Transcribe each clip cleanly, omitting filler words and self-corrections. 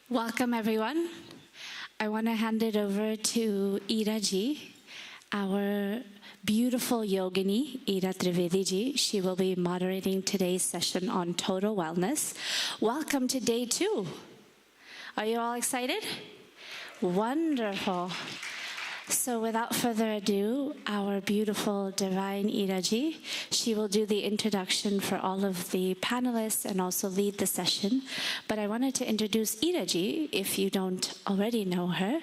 Welcome, everyone. I want to hand it over to Ira ji, our beautiful yogini, Ira Trivedi ji. She will be moderating today's session on total wellness. Welcome to day 2. Are you all excited? Wonderful. So without further ado, our beautiful divine Ira ji, she will do the introduction for all of the panelists and also lead the session. But I wanted to introduce Ira ji, if you don't already know her.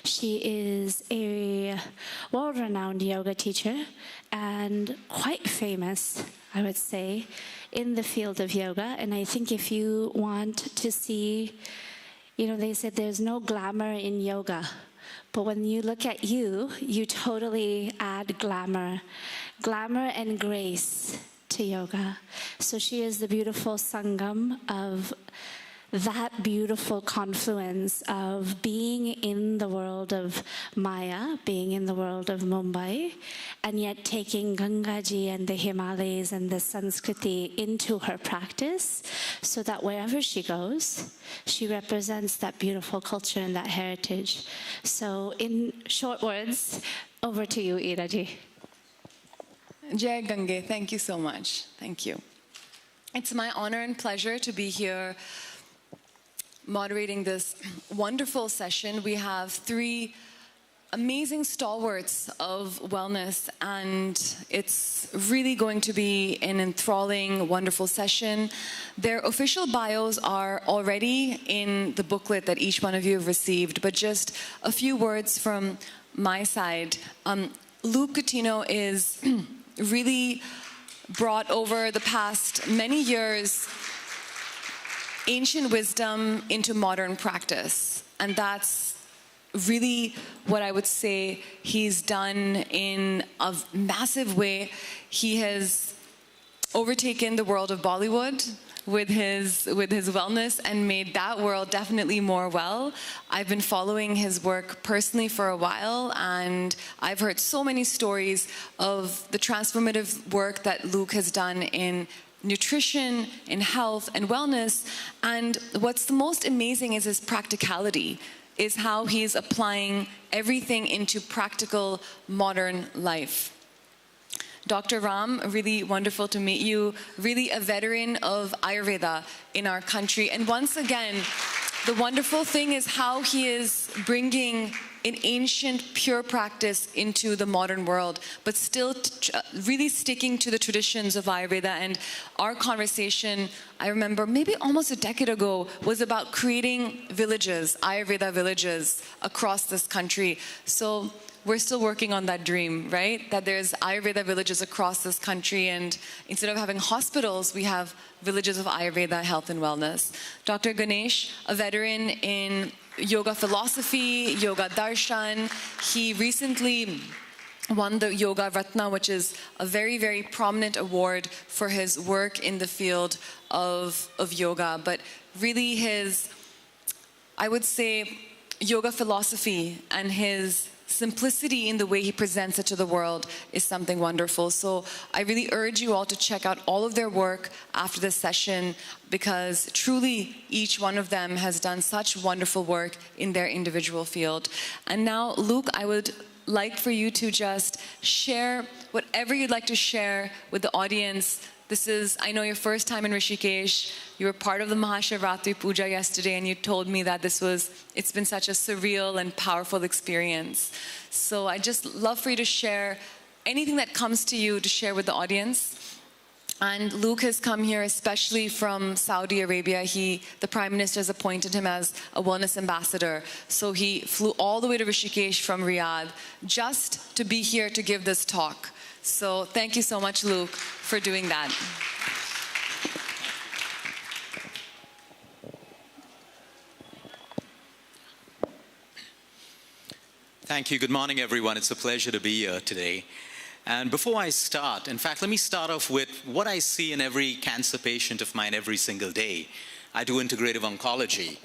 She is a world-renowned yoga teacher and quite famous, I would say, in the field of yoga. And I think if you want to see, they said there's no glamour in yoga. But when you look at you, you totally add glamour and grace to yoga. So she is the beautiful sangam of that beautiful confluence of being in the world of Maya, being in the world of Mumbai, and yet taking Gangaji and the Himalayas and the Sanskriti into her practice, so that wherever she goes, she represents that beautiful culture and that heritage. So in short words, over to you, Iraji. Jai Gange, thank you so much. Thank you. It's my honor and pleasure to be here moderating this wonderful session. We have 3 amazing stalwarts of wellness, and it's really going to be an enthralling, wonderful session. Their official bios are already in the booklet that each one of you have received, but just a few words from my side. Luke Coutinho is really brought over the past many years ancient wisdom into modern practice. And that's really what I would say he's done in a massive way. He has overtaken the world of Bollywood with his wellness and made that world definitely more well. I've been following his work personally for a while, and I've heard so many stories of the transformative work that Luke has done in nutrition, in health and wellness. And what's the most amazing is his practicality, is how he's applying everything into practical modern life. Dr. Ram, really wonderful to meet you. Really a veteran of Ayurveda in our country. And once again, the wonderful thing is how he is bringing an ancient, pure practice into the modern world, but still really sticking to the traditions of Ayurveda. And our conversation, I remember maybe almost a decade ago, was about creating villages, Ayurveda villages across this country. So we're still working on that dream, right? That there's Ayurveda villages across this country, and instead of having hospitals, we have villages of Ayurveda health and wellness. Dr. Ganesh, a veteran in yoga philosophy, yoga darshan. He recently won the Yoga Ratna, which is a very, very prominent award for his work in the field of yoga. But really his, I would say, yoga philosophy and his simplicity in the way he presents it to the world is something wonderful. So I really urge you all to check out all of their work after this session, because truly each one of them has done such wonderful work in their individual field. And now, Luke, I would like for you to just share whatever you'd like to share with the audience. This is, I know, your first time in Rishikesh. You were part of the Mahashivratri Puja yesterday, and you told me that it's been such a surreal and powerful experience. So I just love for you to share anything that comes to you to share with the audience. And Luke has come here especially from Saudi Arabia. The Prime Minister has appointed him as a wellness ambassador. So he flew all the way to Rishikesh from Riyadh just to be here to give this talk. So thank you so much, Luke, for doing that. Thank you. Good morning, everyone. It's a pleasure to be here today. And before I start, in fact, let me start off with what I see in every cancer patient of mine every single day. I do integrative oncology.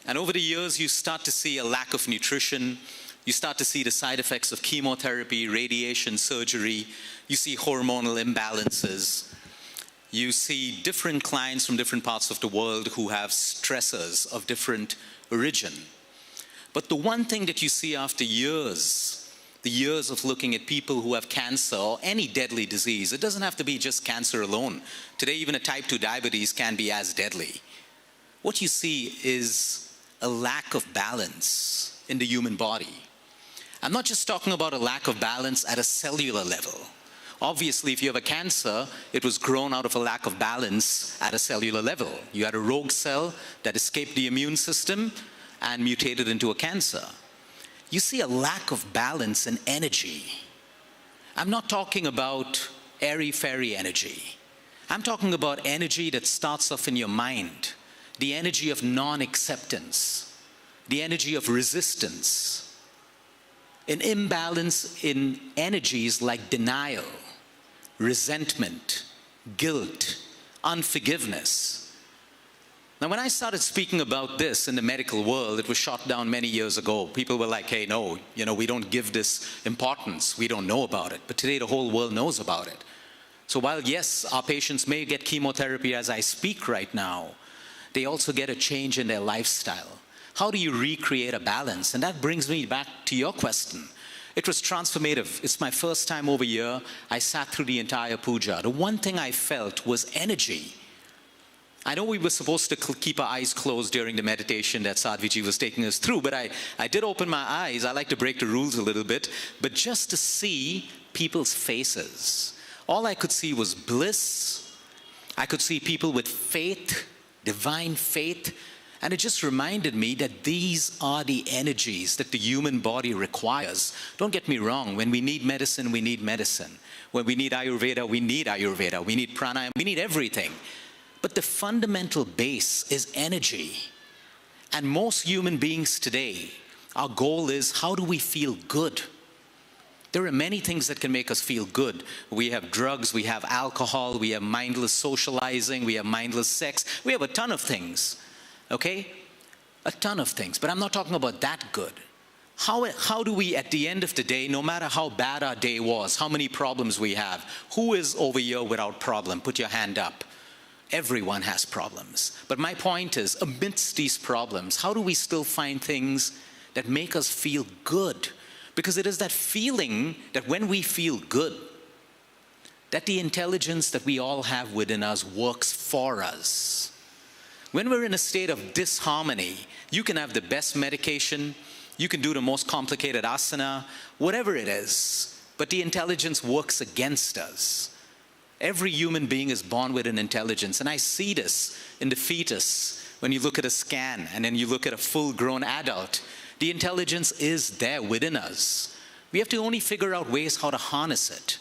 And over the years, you start to see a lack of nutrition. You start to see the side effects of chemotherapy, radiation, surgery. You see hormonal imbalances. You see different clients from different parts of the world who have stressors of different origin. But the one thing that you see after years, the years of looking at people who have cancer or any deadly disease, it doesn't have to be just cancer alone. Today, even a type 2 diabetes can be as deadly. What you see is a lack of balance in the human body. I'm not just talking about a lack of balance at a cellular level. Obviously, if you have a cancer, it was grown out of a lack of balance at a cellular level. You had a rogue cell that escaped the immune system and mutated into a cancer. You see a lack of balance in energy. I'm not talking about airy-fairy energy. I'm talking about energy that starts off in your mind, the energy of non-acceptance, the energy of resistance, an imbalance in energies like denial, resentment, guilt, unforgiveness. Now, when I started speaking about this in the medical world, it was shot down many years ago. People were like, hey, no, we don't give this importance. We don't know about it. But today, the whole world knows about it. So while, yes, our patients may get chemotherapy as I speak right now, they also get a change in their lifestyle. How do you recreate a balance? And that brings me back to your question. It was transformative. It's my first time over here. I sat through the entire puja. The one thing I felt was energy. I know we were supposed to keep our eyes closed during the meditation that Sadhviji was taking us through, but I did open my eyes. I like to break the rules a little bit, but just to see people's faces. All I could see was bliss. I could see people with faith, divine faith. And it just reminded me that these are the energies that the human body requires. Don't get me wrong, when we need medicine, we need medicine. When we need Ayurveda, we need Ayurveda. We need pranayama, we need everything. But the fundamental base is energy. And most human beings today, our goal is, how do we feel good? There are many things that can make us feel good. We have drugs, we have alcohol, we have mindless socializing, we have mindless sex. We have a ton of things. Okay? A ton of things. But I'm not talking about that good. How do we, at the end of the day, no matter how bad our day was, how many problems we have, who is over here without problem? Put your hand up. Everyone has problems. But my point is, amidst these problems, how do we still find things that make us feel good? Because it is that feeling that when we feel good, that the intelligence that we all have within us works for us. When we're in a state of disharmony, you can have the best medication, you can do the most complicated asana, whatever it is, but the intelligence works against us. Every human being is born with an intelligence, and I see this in the fetus. When you look at a scan and then you look at a full-grown adult, the intelligence is there within us. We have to only figure out ways how to harness it.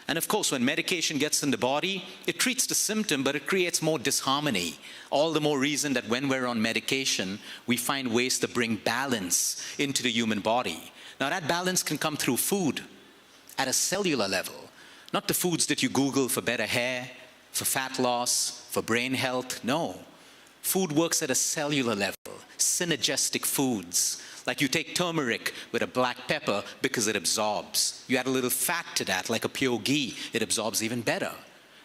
And of course, when medication gets in the body, it treats the symptom, but it creates more disharmony. All the more reason that when we're on medication, we find ways to bring balance into the human body. Now, that balance can come through food at a cellular level. Not the foods that you Google for better hair, for fat loss, for brain health. No. Food works at a cellular level. Synergistic foods. Like you take turmeric with a black pepper because it absorbs. You add a little fat to that, like a pure ghee, it absorbs even better.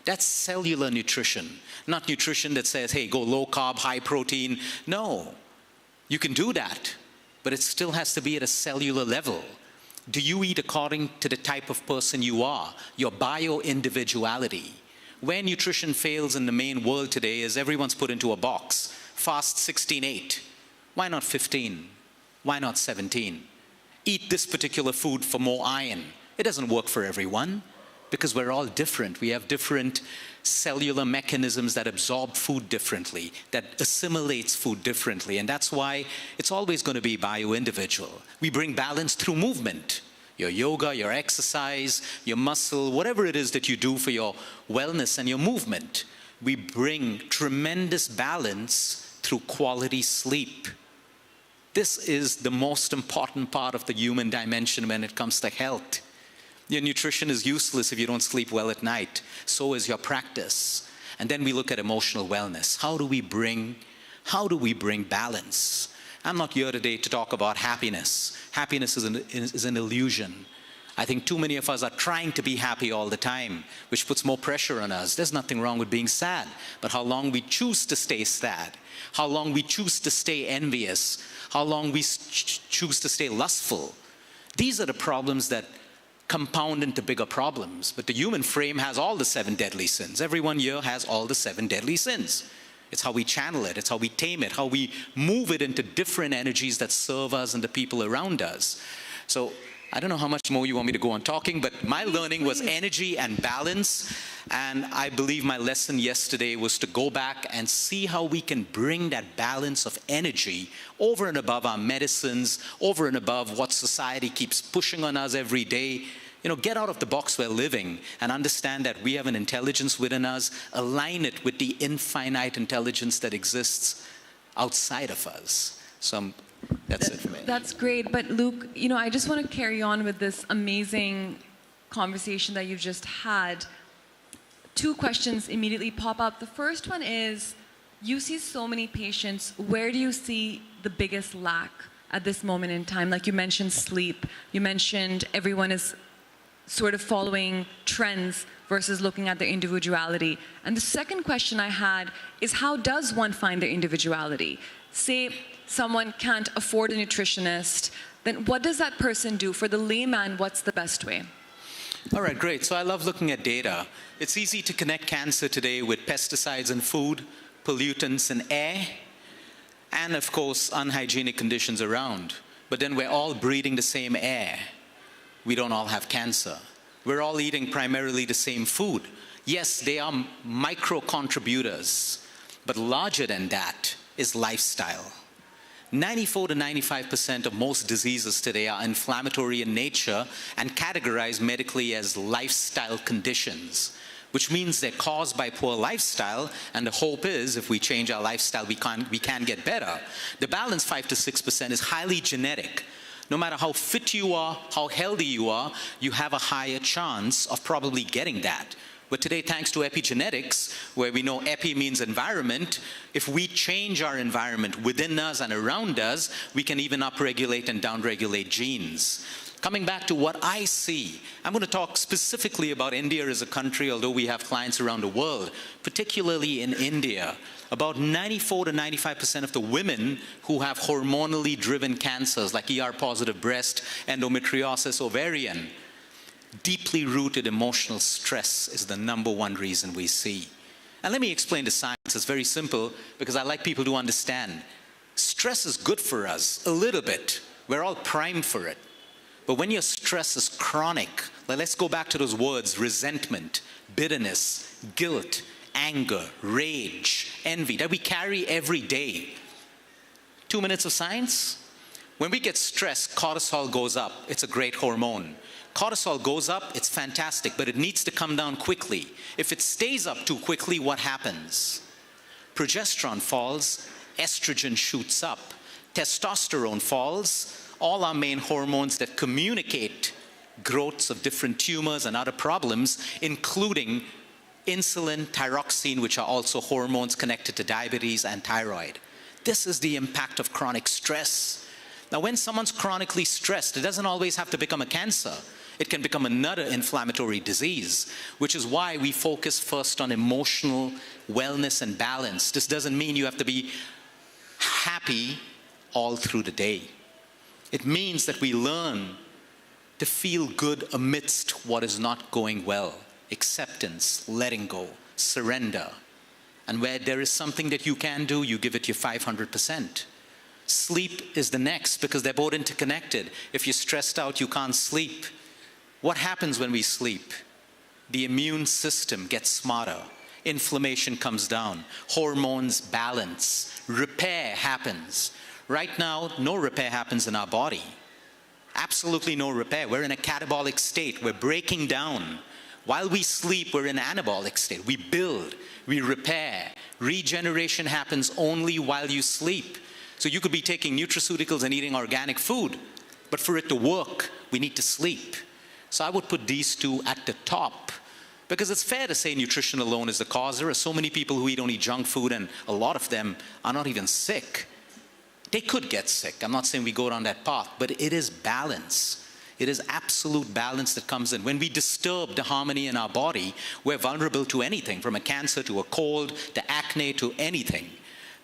That's cellular nutrition, not nutrition that says, hey, go low carb, high protein. No, you can do that, but it still has to be at a cellular level. Do you eat according to the type of person you are, your bio-individuality? Where nutrition fails in the main world today is everyone's put into a box. Fast 16-8. Why not 15? Why not 17? Eat this particular food for more iron. It doesn't work for everyone because we're all different. We have different cellular mechanisms that absorb food differently, that assimilates food differently. And that's why it's always going to be bio-individual. We bring balance through movement. Your yoga, your exercise, your muscle, whatever it is that you do for your wellness and your movement. We bring tremendous balance through quality sleep. This is the most important part of the human dimension when it comes to health. Your nutrition is useless if you don't sleep well at night. So is your practice. And then we look at emotional wellness. How do we bring balance? I'm not here today to talk about happiness. Happiness is an illusion. I think too many of us are trying to be happy all the time, which puts more pressure on us. There's nothing wrong with being sad, but how long we choose to stay sad, how long we choose to stay envious, how long we choose to stay lustful. These are the problems that compound into bigger problems. But the human frame has all the 7 deadly sins. Everyone here has all the 7 deadly sins. It's how we channel it, it's how we tame it, how we move it into different energies that serve us and the people around us. So I don't know how much more you want me to go on talking, but my learning was energy and balance. And I believe my lesson yesterday was to go back and see how we can bring that balance of energy over and above our medicines, over and above what society keeps pushing on us every day. You know, get out of the box we're living and understand that we have an intelligence within us, align it with the infinite intelligence that exists outside of us. So that's it for me. That's great. But Luke, you know, I just want to carry on with this amazing conversation that you've just had. 2 questions immediately pop up. The first one is, you see so many patients. Where do you see the biggest lack at this moment in time? Like you mentioned sleep. You mentioned everyone is sort of following trends versus looking at their individuality. And the second question I had is, how does one find their individuality? Say someone can't afford a nutritionist, then what does that person do? For the layman, what's the best way? All right, great. So I love looking at data. It's easy to connect cancer today with pesticides in food, pollutants in air, and of course, unhygienic conditions around. But then we're all breathing the same air. We don't all have cancer. We're all eating primarily the same food. Yes, they are micro contributors, but larger than that is lifestyle. 94 to 95% of most diseases today are inflammatory in nature and categorized medically as lifestyle conditions, which means they're caused by poor lifestyle, and the hope is if we change our lifestyle, we can get better. The balance, 5 to 6%, is highly genetic. No matter how fit you are, how healthy you are, you have a higher chance of probably getting that. But today, thanks to epigenetics, where we know epi means environment, if we change our environment within us and around us, we can even upregulate and downregulate genes. Coming back to what I see, I'm going to talk specifically about India as a country, although we have clients around the world, particularly in India. About 94 to 95% of the women who have hormonally driven cancers like ER-positive breast, endometriosis, ovarian, deeply rooted emotional stress is the #1 reason we see. And let me explain the science. It's very simple because I like people to understand. Stress is good for us, a little bit. We're all primed for it. But when your stress is chronic, let's go back to those words: resentment, bitterness, guilt, anger, rage, envy, that we carry every day. 2 minutes of science. When we get stressed, cortisol goes up. It's a great hormone. Cortisol goes up, it's fantastic, but it needs to come down quickly. If it stays up too quickly, what happens? Progesterone falls, estrogen shoots up, testosterone falls, all our main hormones that communicate growths of different tumors and other problems, including insulin, thyroxine, which are also hormones connected to diabetes and thyroid. This is the impact of chronic stress. Now, when someone's chronically stressed, it doesn't always have to become a cancer. It can become another inflammatory disease, which is why we focus first on emotional wellness and balance. This doesn't mean you have to be happy all through the day. It means that we learn to feel good amidst what is not going well. Acceptance, letting go, surrender. And where there is something that you can do, you give it your 500%. Sleep is the next, because they're both interconnected. If you're stressed out, you can't sleep. What happens when we sleep? The immune system gets smarter. Inflammation comes down. Hormones balance. Repair happens. Right now, no repair happens in our body. Absolutely no repair. We're in a catabolic state. We're breaking down. While we sleep, we're in an anabolic state. We build, we repair. Regeneration happens only while you sleep. So you could be taking nutraceuticals and eating organic food, but for it to work, we need to sleep. So I would put these two at the top, because it's fair to say nutrition alone is the cause. There are so many people who eat only junk food, and a lot of them are not even sick. They could get sick. I'm not saying we go down that path, but it is balance. It is absolute balance that comes in. When we disturb the harmony in our body, we're vulnerable to anything, from a cancer to a cold, to acne, to anything.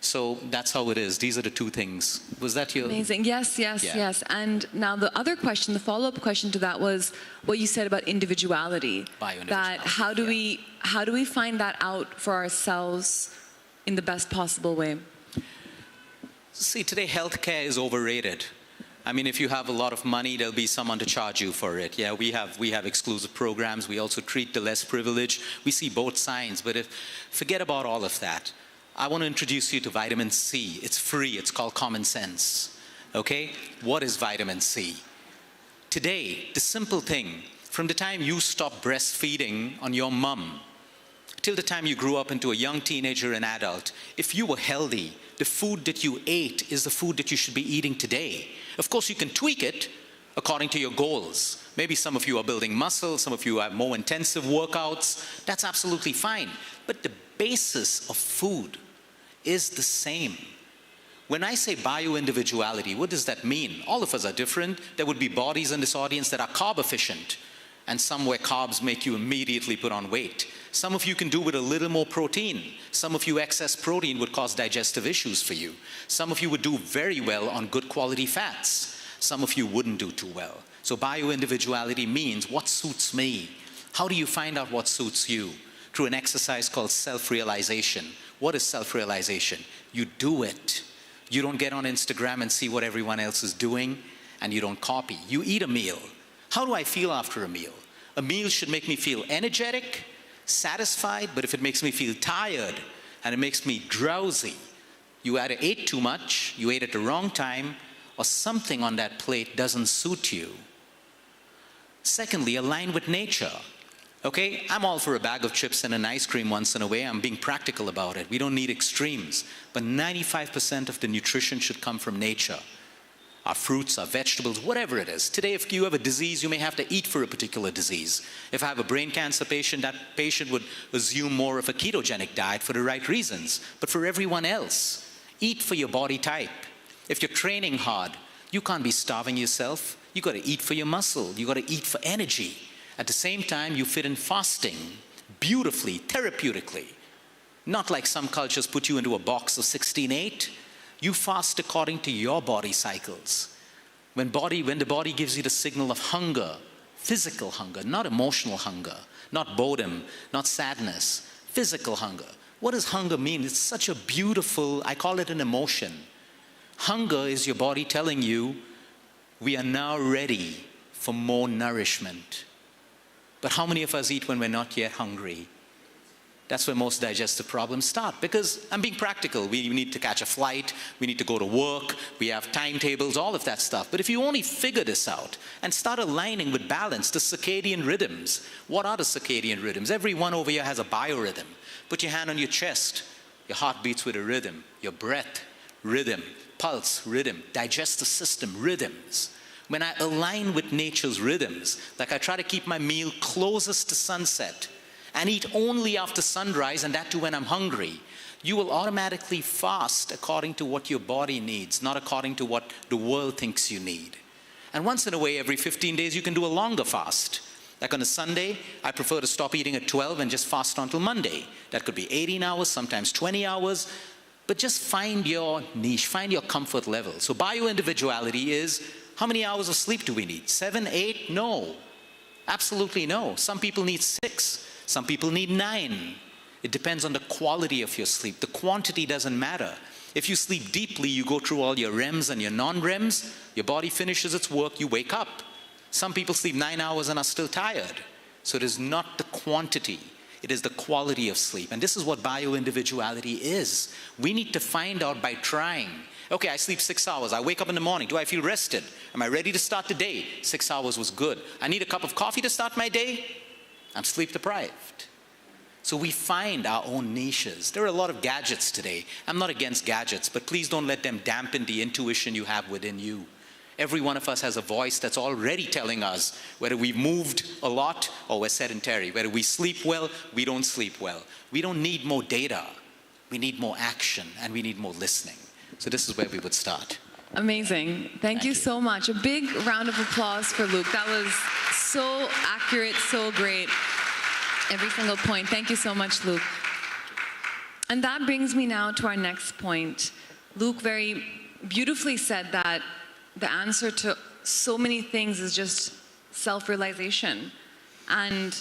So that's how it is. These are the two things. Was that your... Amazing. Yes. And now the other question, the follow-up question to that was what you said about individuality. That how do we find that out for ourselves in the best possible way? See, today healthcare is overrated. I mean, if you have a lot of money, there'll be someone to charge you for it. Yeah, we have exclusive programs. We also treat the less privileged. We see both sides, but forget about all of that. I want to introduce you to vitamin C. It's free. It's called Common Sense. Okay? What is vitamin C? Today, the simple thing, from the time you stop breastfeeding on your mom till the time you grew up into a young teenager and adult, if you were healthy, the food that you ate is the food that you should be eating today. Of course, you can tweak it according to your goals. Maybe some of you are building muscle, some of you have more intensive workouts. That's absolutely fine. But the basis of food is the same. When I say bio-individuality, what does that mean? All of us are different. There would be bodies in this audience that are carb efficient, and some where carbs make you immediately put on weight. Some of you can do with a little more protein. Some of you, excess protein would cause digestive issues for you. Some of you would do very well on good quality fats. Some of you wouldn't do too well. So bio-individuality means what suits me. How do you find out what suits you? Through an exercise called self-realization. What is self-realization? You do it. You don't get on Instagram and see what everyone else is doing, and you don't copy. You eat a meal. How do I feel after a meal? A meal should make me feel energetic, satisfied, but if it makes me feel tired and it makes me drowsy, you either ate too much, you ate at the wrong time, or something on that plate doesn't suit you. Secondly, align with nature. Okay, I'm all for a bag of chips and an ice cream once in a way. I'm being practical about it. We don't need extremes. But 95% of the nutrition should come from nature. Our fruits, our vegetables, whatever it is. Today, if you have a disease, you may have to eat for a particular disease. If I have a brain cancer patient, that patient would assume more of a ketogenic diet for the right reasons. But for everyone else, eat for your body type. If you're training hard, you can't be starving yourself. You got to eat for your muscle. You got to eat for energy. At the same time, you fit in fasting beautifully, therapeutically. Not like some cultures put you into a box of 16/8. You fast according to your body cycles. When the body gives you the signal of hunger, Physical hunger, not emotional hunger, not boredom, not sadness, physical hunger. What does hunger mean? It's such a beautiful, I call it an emotion. Hunger is your body telling you, we are now ready for more nourishment. But how many of us eat when we're not yet hungry? That's where most digestive problems start, because I'm being practical. We need to catch a flight, we need to go to work, we have timetables, all of that stuff. But if you only figure this out and start aligning with balance, the circadian rhythms. What are the circadian rhythms? Everyone over here has a biorhythm. Put your hand on your chest, your heart beats with a rhythm, your breath, rhythm, pulse, rhythm, digestive system, rhythms. When I align with nature's rhythms, like I try to keep my meal closest to sunset, and eat only after sunrise, and that too when I'm hungry, you will automatically fast according to what your body needs, not according to what the world thinks you need. And once in a way, every 15 days, you can do a longer fast. Like on a Sunday, I prefer to stop eating at 12 and just fast until Monday. That could be 18 hours, sometimes 20 hours, but just find your niche, find your comfort level. So bio-individuality is, how many hours of sleep do we need? 7, 8? No. Absolutely no. Some people need 6. Some people need 9. It depends on the quality of your sleep. The quantity doesn't matter. If you sleep deeply, you go through all your REMs and your non-REMs, your body finishes its work, you wake up. Some people sleep 9 hours and are still tired. So it is not the quantity, it is the quality of sleep. And this is what bio-individuality is. We need to find out by trying. Okay, I sleep 6 hours. I wake up in the morning. Do I feel rested? Am I ready to start the day? 6 hours was good. I need a cup of coffee to start my day? I'm sleep deprived. So we find our own niches. There are a lot of gadgets today. I'm not against gadgets, but please don't let them dampen the intuition you have within you. Every one of us has a voice that's already telling us whether we've moved a lot or we're sedentary, whether we sleep well, we don't sleep well. We don't need more data. We need more action, and we need more listening. So this is where we would start. Amazing. Thank you so much. A big round of applause for Luke. That was so accurate, so great. Every single point. Thank you so much, Luke. And that brings me now to our next point. Luke very beautifully said that the answer to so many things is just self-realization. And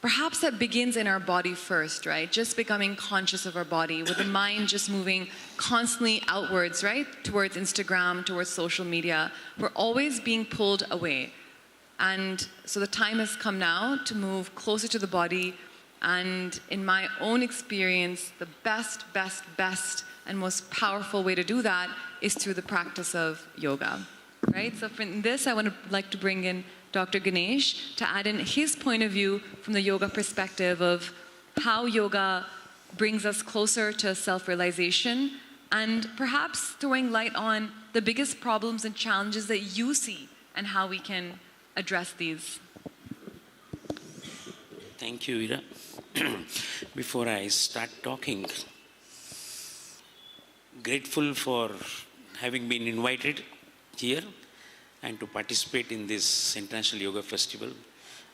perhaps that begins in our body first, right? Just becoming conscious of our body, with the mind just moving constantly outwards, right? Towards Instagram, towards social media. We're always being pulled away. And so the time has come now to move closer to the body. And in my own experience, the best and most powerful way to do that is through the practice of yoga, right? So for this, I would like to bring in Dr. Ganesh to add in his point of view from the yoga perspective of how yoga brings us closer to self-realization, and perhaps throwing light on the biggest problems and challenges that you see and how we can address these. Thank you, Ira. Before I start talking, grateful for having been invited here and to participate in this International Yoga Festival.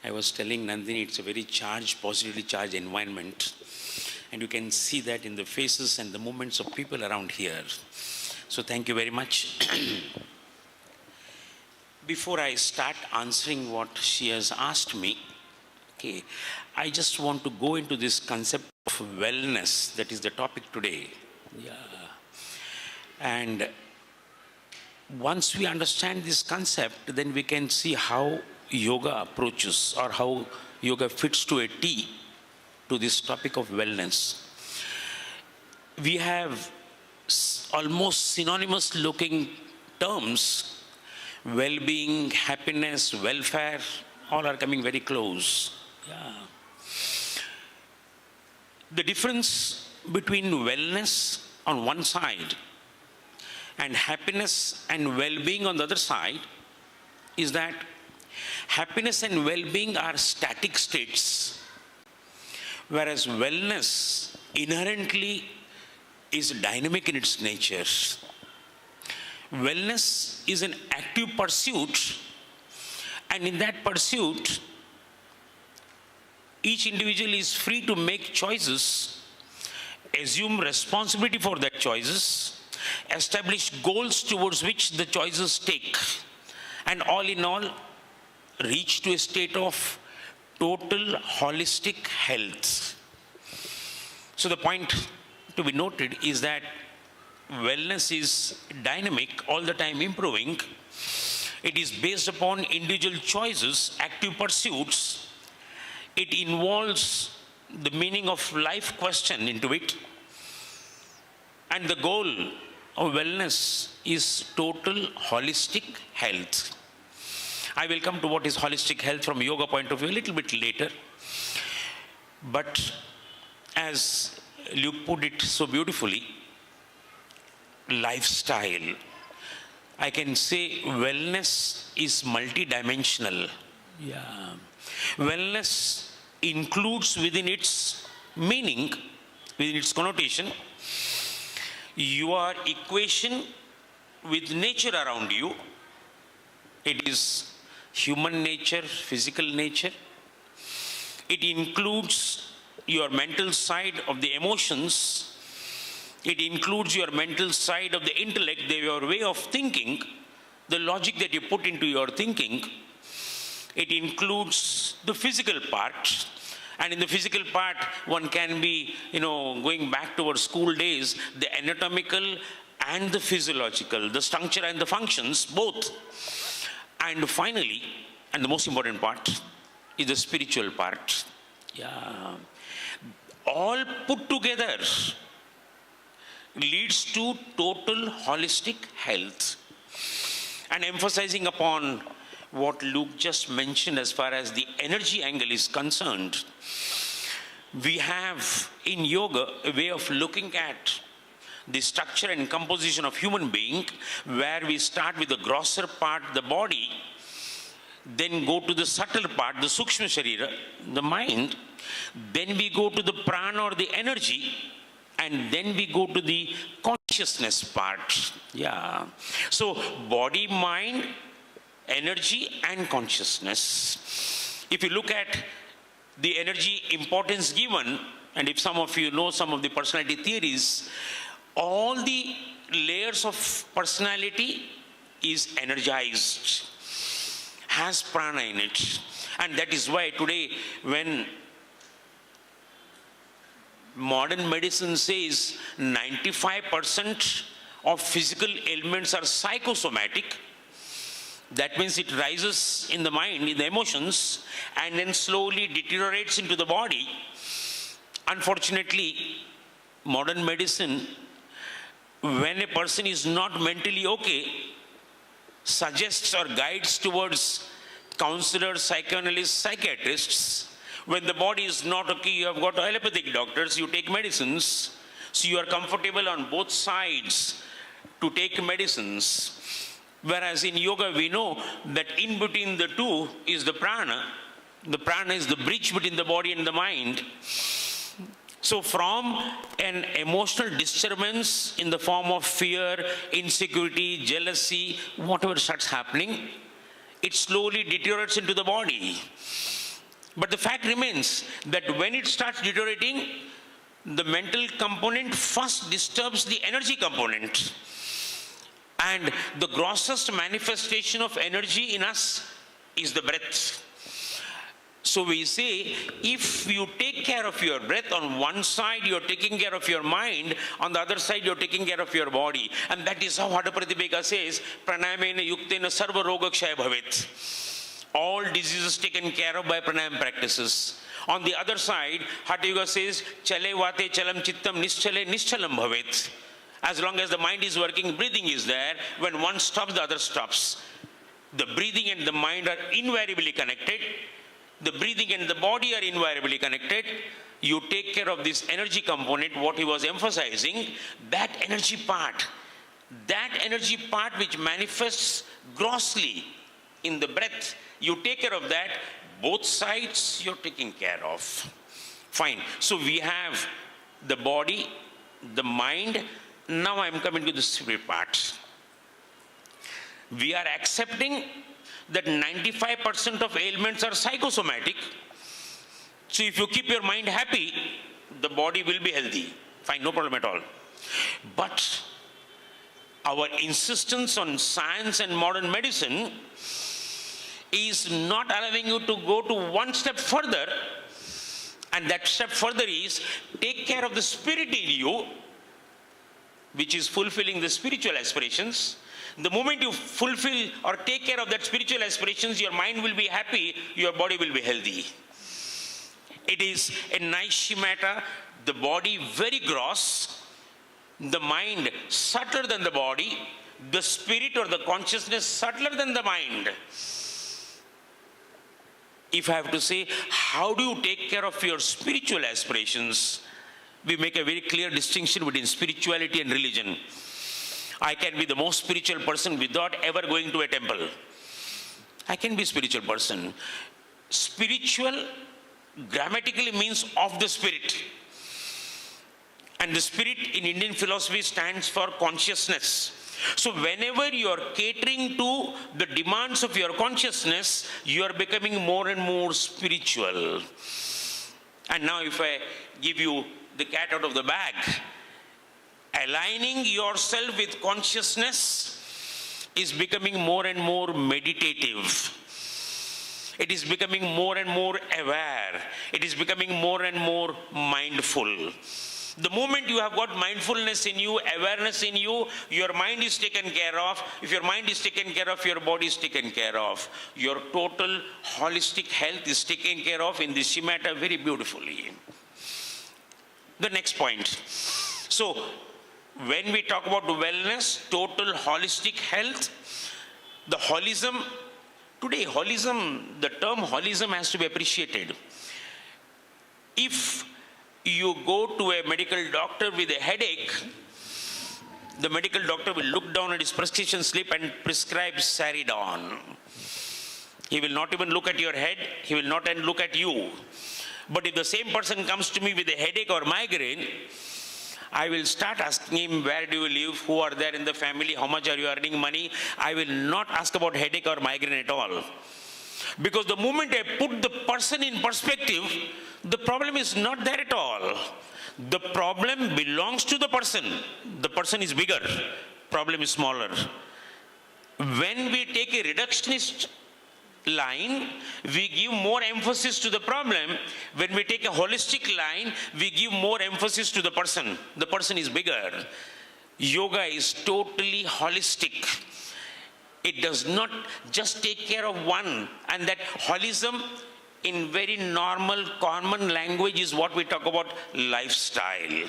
I was telling Nandini, it's a very charged, positively charged environment. And you can see that in the faces and the movements of people around here. So thank you very much. Before I start answering what she has asked me, okay, I just want to go into this concept of wellness, that is the topic today. Yeah. And once we understand this concept, then we can see how yoga approaches, or how yoga fits to a T to this topic of wellness. We have almost synonymous looking terms. Well-being, happiness, welfare, all are coming very close. Yeah. The difference between wellness on one side and happiness and well-being on the other side is that happiness and well-being are static states, whereas wellness inherently is dynamic in its nature. Wellness is an active pursuit, and in that pursuit, each individual is free to make choices, assume responsibility for that choices, establish goals towards which the choices take. And all in all, reach to a state of total holistic health. So the point to be noted is that wellness is dynamic, all the time improving. It is based upon individual choices, active pursuits. It involves the meaning of life question into it. And the goal of wellness is total holistic health. I will come to what is holistic health from a yoga point of view a little bit later. But as Luke put it so beautifully, lifestyle. I can say wellness is multidimensional. Yeah. Wellness includes within its meaning, within its connotation, your equation with nature around you. It is human nature, physical nature. It includes your mental side of the emotions. It includes your mental side of the intellect, your way of thinking, the logic that you put into your thinking. It includes the physical part. And in the physical part, one can be, going back to our school days, the anatomical and the physiological, the structure and the functions, both. And finally, and the most important part, is the spiritual part. Yeah. All put together leads to total holistic health. And emphasizing upon what Luke just mentioned as far as the energy angle is concerned, we have in yoga a way of looking at the structure and composition of human being, where we start with the grosser part, the body, then go to the subtle part, the sukshma sharira, the mind, then we go to the prana or the energy, and then we go to the consciousness part. Yeah. So body, mind, energy and consciousness. If you look at the energy importance given, and if some of you know some of the personality theories, all the layers of personality is energized, has prana in it. And that is why today when modern medicine says 95% of physical ailments are psychosomatic, that means it rises in the mind, in the emotions, and then slowly deteriorates into the body. Unfortunately, modern medicine, when a person is not mentally okay, suggests or guides towards counselors, psychoanalysts, psychiatrists. When the body is not okay, you have got allopathic doctors, you take medicines. So you are comfortable on both sides to take medicines. Whereas in yoga, we know that in between the two is the prana. The prana is the bridge between the body and the mind. So from an emotional disturbance in the form of fear, insecurity, jealousy, whatever starts happening, it slowly deteriorates into the body. But the fact remains that when it starts deteriorating, the mental component first disturbs the energy component. And the grossest manifestation of energy in us is the breath. So we say, if you take care of your breath, on one side you're taking care of your mind, on the other side you're taking care of your body. And that is how Hatha Pratipeka says, pranayamena yuktena sarva roga kshaya bhavet. All diseases taken care of by pranayam practices. On the other side, Hatha Yoga says, chale vate chalam chittam nischale nischalam bhavet. As long as the mind is working, breathing is there. When one stops, the other stops. The breathing and the mind are invariably connected. The breathing and the body are invariably connected. You take care of this energy component, what he was emphasizing, that energy part which manifests grossly in the breath, you take care of that, both sides you're taking care of. Fine. So we have the body, the mind. Now I'm coming to the spirit part. We are accepting that 95% of ailments are psychosomatic. So if you keep your mind happy, the body will be healthy. Fine, no problem at all. But our insistence on science and modern medicine is not allowing you to go to one step further. And that step further is take care of the spirit in you, which is fulfilling the spiritual aspirations. The moment you fulfill or take care of that spiritual aspirations, your mind will be happy, your body will be healthy. It is a nice schemata, the body very gross, the mind subtler than the body, the spirit or the consciousness subtler than the mind. If I have to say, how do you take care of your spiritual aspirations? We make a very clear distinction between spirituality and religion. I can be the most spiritual person without ever going to a temple. I can be a spiritual person. Spiritual grammatically means of the spirit. And the spirit in Indian philosophy stands for consciousness. So whenever you are catering to the demands of your consciousness, you are becoming more and more spiritual. And now if I give you the cat out of the bag, aligning yourself with consciousness is becoming more and more meditative. It is becoming more and more aware. It is becoming more and more mindful. The moment you have got mindfulness in you, awareness in you, your mind is taken care of. If your mind is taken care of, your body is taken care of. Your total holistic health is taken care of in this schemata very beautifully. The next point. So, when we talk about wellness, total holistic health, the holism, today holism, the term holism has to be appreciated. If you go to a medical doctor with a headache, the medical doctor will look down at his prescription slip and prescribe Saridon. He will not even look at your head, he will not even look at you. But if the same person comes to me with a headache or migraine, I will start asking him, where do you live, who are there in the family, how much are you earning money? I will not ask about headache or migraine at all. Because the moment I put the person in perspective, the problem is not there at all. The problem belongs to the person. The person is bigger, problem is smaller. When we take a reductionist line, we give more emphasis to the problem. When we take a holistic line, we give more emphasis to the person. The person is bigger. Yoga is totally holistic. It does not just take care of one, and that holism in very normal, common language is what we talk about lifestyle.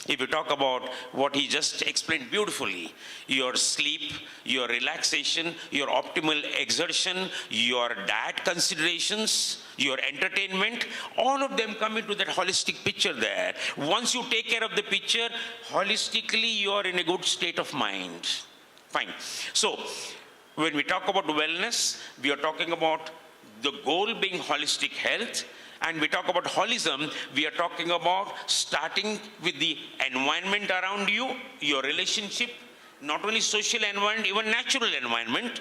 If you talk about what he just explained beautifully, your sleep, your relaxation, your optimal exertion, your diet considerations, your entertainment, all of them come into that holistic picture there. Once you take care of the picture, holistically you are in a good state of mind. Fine. So, when we talk about wellness, we are talking about the goal being holistic health, and we talk about holism, we are talking about starting with the environment around you, your relationship, not only social environment, even natural environment,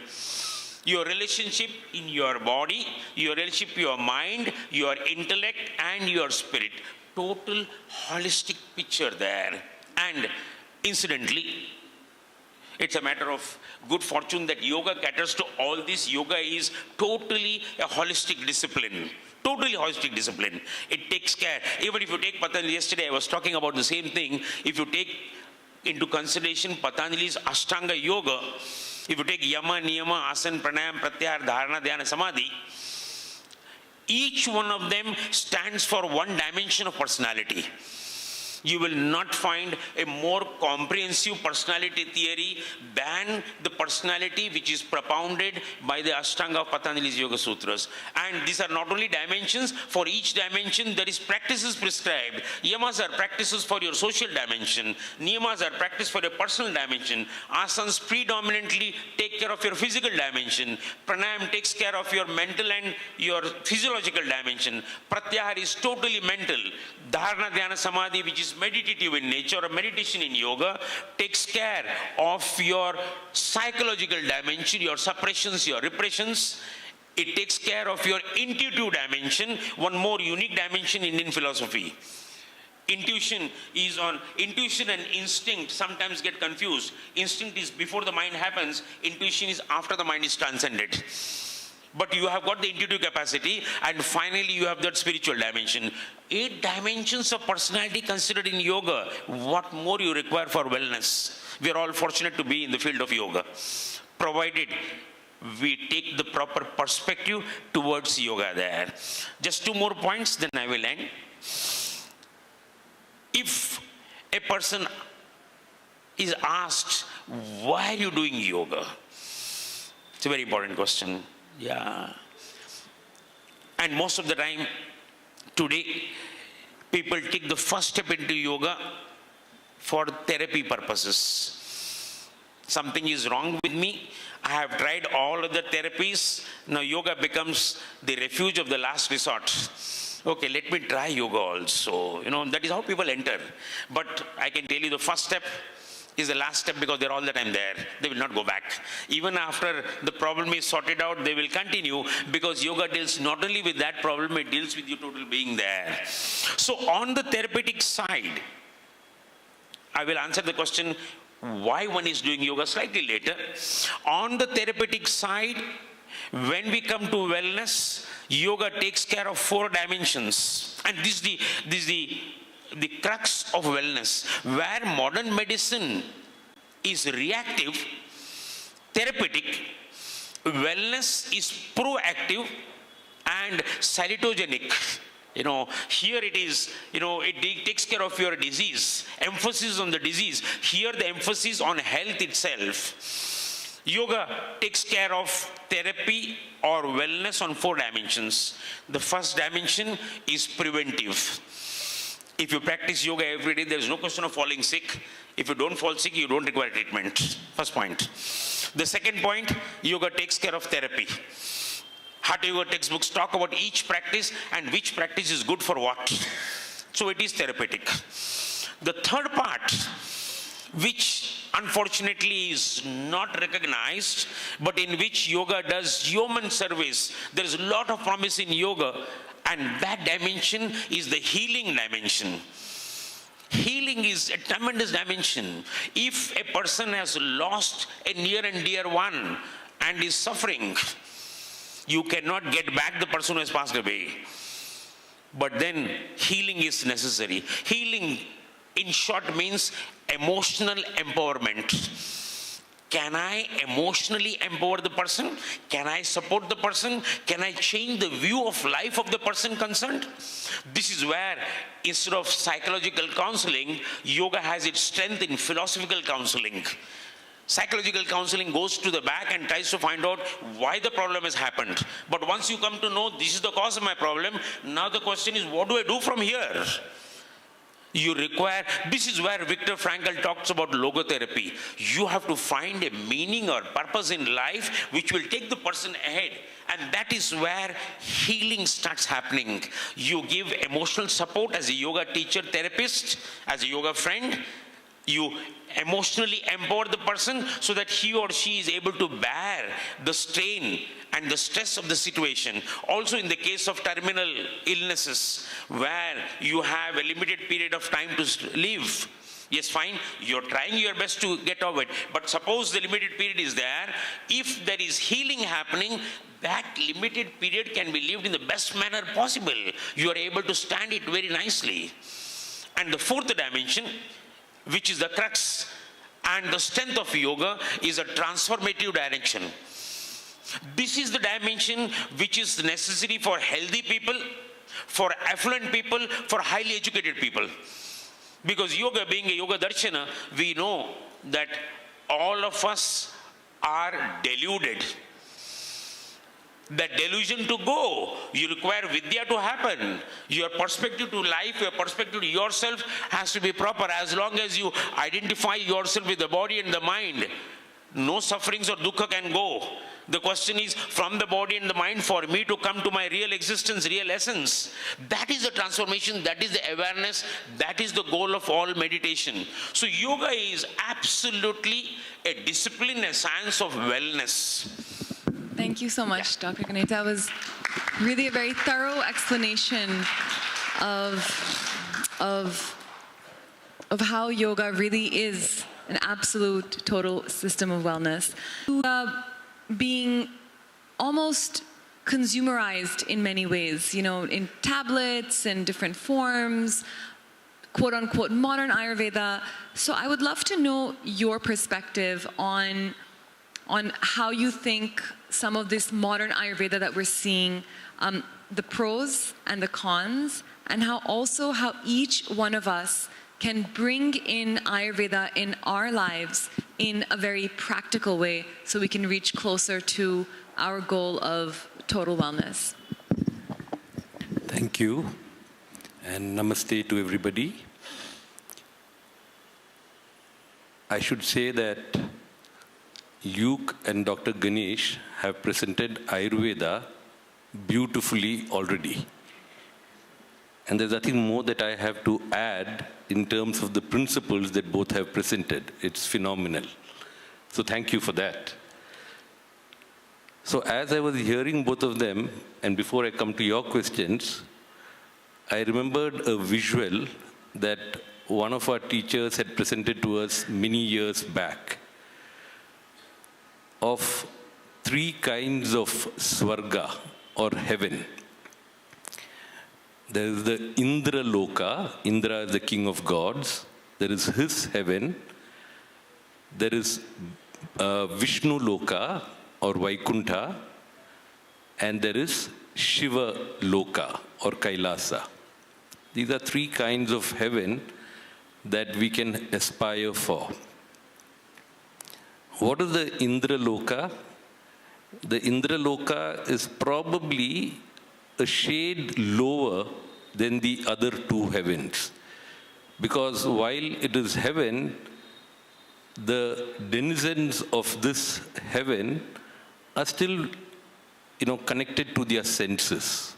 your relationship in your body, your relationship, your mind, your intellect, and your spirit. Total holistic picture there. And incidentally, it's a matter of good fortune that yoga caters to all this. Yoga is totally a holistic discipline. Totally holistic discipline. It takes care. Even if you take Patanjali, yesterday I was talking about the same thing. If you take into consideration Patanjali's Ashtanga Yoga, if you take Yama, Niyama, Asana, Pranayama, Pratyahara, Dharana, Dhyana, Samadhi, each one of them stands for one dimension of personality. You will not find a more comprehensive personality theory than the personality which is propounded by the Ashtanga of Patanjali's Yoga Sutras. And these are not only dimensions, for each dimension there is practices prescribed. Yamas are practices for your social dimension. Niyamas are practice for your personal dimension. Asanas predominantly take care of your physical dimension. Pranayam takes care of your mental and your physiological dimension. Pratyahara is totally mental. Dharana, Dhyana, Samadhi, which is meditative in nature, or meditation in yoga, takes care of your psychological dimension, your suppressions, your repressions. It takes care of your intuitive dimension, one more unique dimension in Indian philosophy. Intuition is on, intuition and instinct sometimes get confused. Instinct is before the mind happens, intuition is after the mind is transcended. but you have got the intuitive capacity, and finally you have that spiritual dimension. 8 dimensions of personality considered in yoga. What more you require for wellness? We are all fortunate to be in the field of yoga, provided we take the proper perspective towards yoga there. Just 2 more points, then I will end. If a person is asked, why are you doing yoga? It's a very important question. Yeah. And most of the time, today, people take the first step into yoga for therapy purposes. Something is wrong with me. I have tried all other therapies. Now yoga becomes the refuge of the last resort. Okay, let me try yoga also. That is how people enter. But I can tell you the first step is the last step, because they're all the time there. They will not go back. Even after the problem is sorted out, they will continue, because yoga deals not only with that problem, it deals with your total being there. So on the therapeutic side, I will answer the question why one is doing yoga slightly later. On the therapeutic side, when we come to wellness, yoga takes care of 4 dimensions. And this is the crux of wellness. Where modern medicine is reactive, therapeutic, wellness is proactive and salutogenic. Here it is, it takes care of your disease, emphasis on the disease. Here the emphasis on health itself. Yoga takes care of therapy or wellness on 4 dimensions. The first dimension is preventive. If you practice yoga every day, there is no question of falling sick. If you don't fall sick, you don't require treatment. First point. The second point, yoga takes care of therapy. Hatha Yoga textbooks talk about each practice and which practice is good for what. So it is therapeutic. The third part, which unfortunately is not recognized, but in which yoga does human service. There is a lot of promise in yoga, and that dimension is the healing dimension. Healing is a tremendous dimension. If a person has lost a near and dear one and is suffering, you cannot get back the person who has passed away. But then healing is necessary. Healing, in short, means emotional empowerment. Can I emotionally empower the person? Can I support the person? Can I change the view of life of the person concerned? This is where, instead of psychological counseling, yoga has its strength in philosophical counseling. Psychological counseling goes to the back and tries to find out why the problem has happened. But once you come to know this is the cause of my problem, now the question is, what do I do from here? You require, this is where Viktor Frankl talks about logotherapy. You have to find a meaning or purpose in life which will take the person ahead. And that is where healing starts happening. You give emotional support as a yoga teacher, therapist, as a yoga friend. You emotionally empower the person so that he or she is able to bear the strain and the stress of the situation. Also in the case of terminal illnesses, where you have a limited period of time to live. Yes, fine, you're trying your best to get over it. But suppose the limited period is there. If there is healing happening, that limited period can be lived in the best manner possible. You are able to stand it very nicely. And the fourth dimension, which is the crux and the strength of yoga, is a transformative direction. This is the dimension which is necessary for healthy people, for affluent people, for highly educated people. Because yoga, being a yoga darshana, we know that all of us are deluded. That delusion to go, you require vidya to happen. Your perspective to life, your perspective to yourself has to be proper. As long as you identify yourself with the body and the mind, no sufferings or dukkha can go. The question is, from the body and the mind, for me to come to my real existence, real essence. That is the transformation, that is the awareness, that is the goal of all meditation. So yoga is absolutely a discipline, a science of wellness. Thank you so much, Dr. Ganesh. That was really a very thorough explanation of how yoga really is an absolute, total system of wellness. Being almost consumerized in many ways, in tablets and different forms, quote unquote modern Ayurveda. So I would love to know your perspective on how you think some of this modern Ayurveda that we're seeing, the pros and the cons, and how each one of us can bring in Ayurveda in our lives in a very practical way so we can reach closer to our goal of total wellness. Thank you, and namaste to everybody. I should say that Luke and Dr. Ganesh have presented Ayurveda beautifully already. And there's nothing more that I have to add in terms of the principles that both have presented. It's phenomenal. So thank you for that. So as I was hearing both of them, and before I come to your questions, I remembered a visual that one of our teachers had presented to us many years back of 3 kinds of Swarga or heaven. There is the Indra Loka. Indra is the king of gods. There is his heaven. There is Vishnu Loka or Vaikuntha. And there is Shiva Loka or Kailasa. These are 3 kinds of heaven that we can aspire for. What is the Indra Loka? The Indra Loka is probably a shade lower than the other 2 heavens. Because while it is heaven, the denizens of this heaven are still, connected to their senses.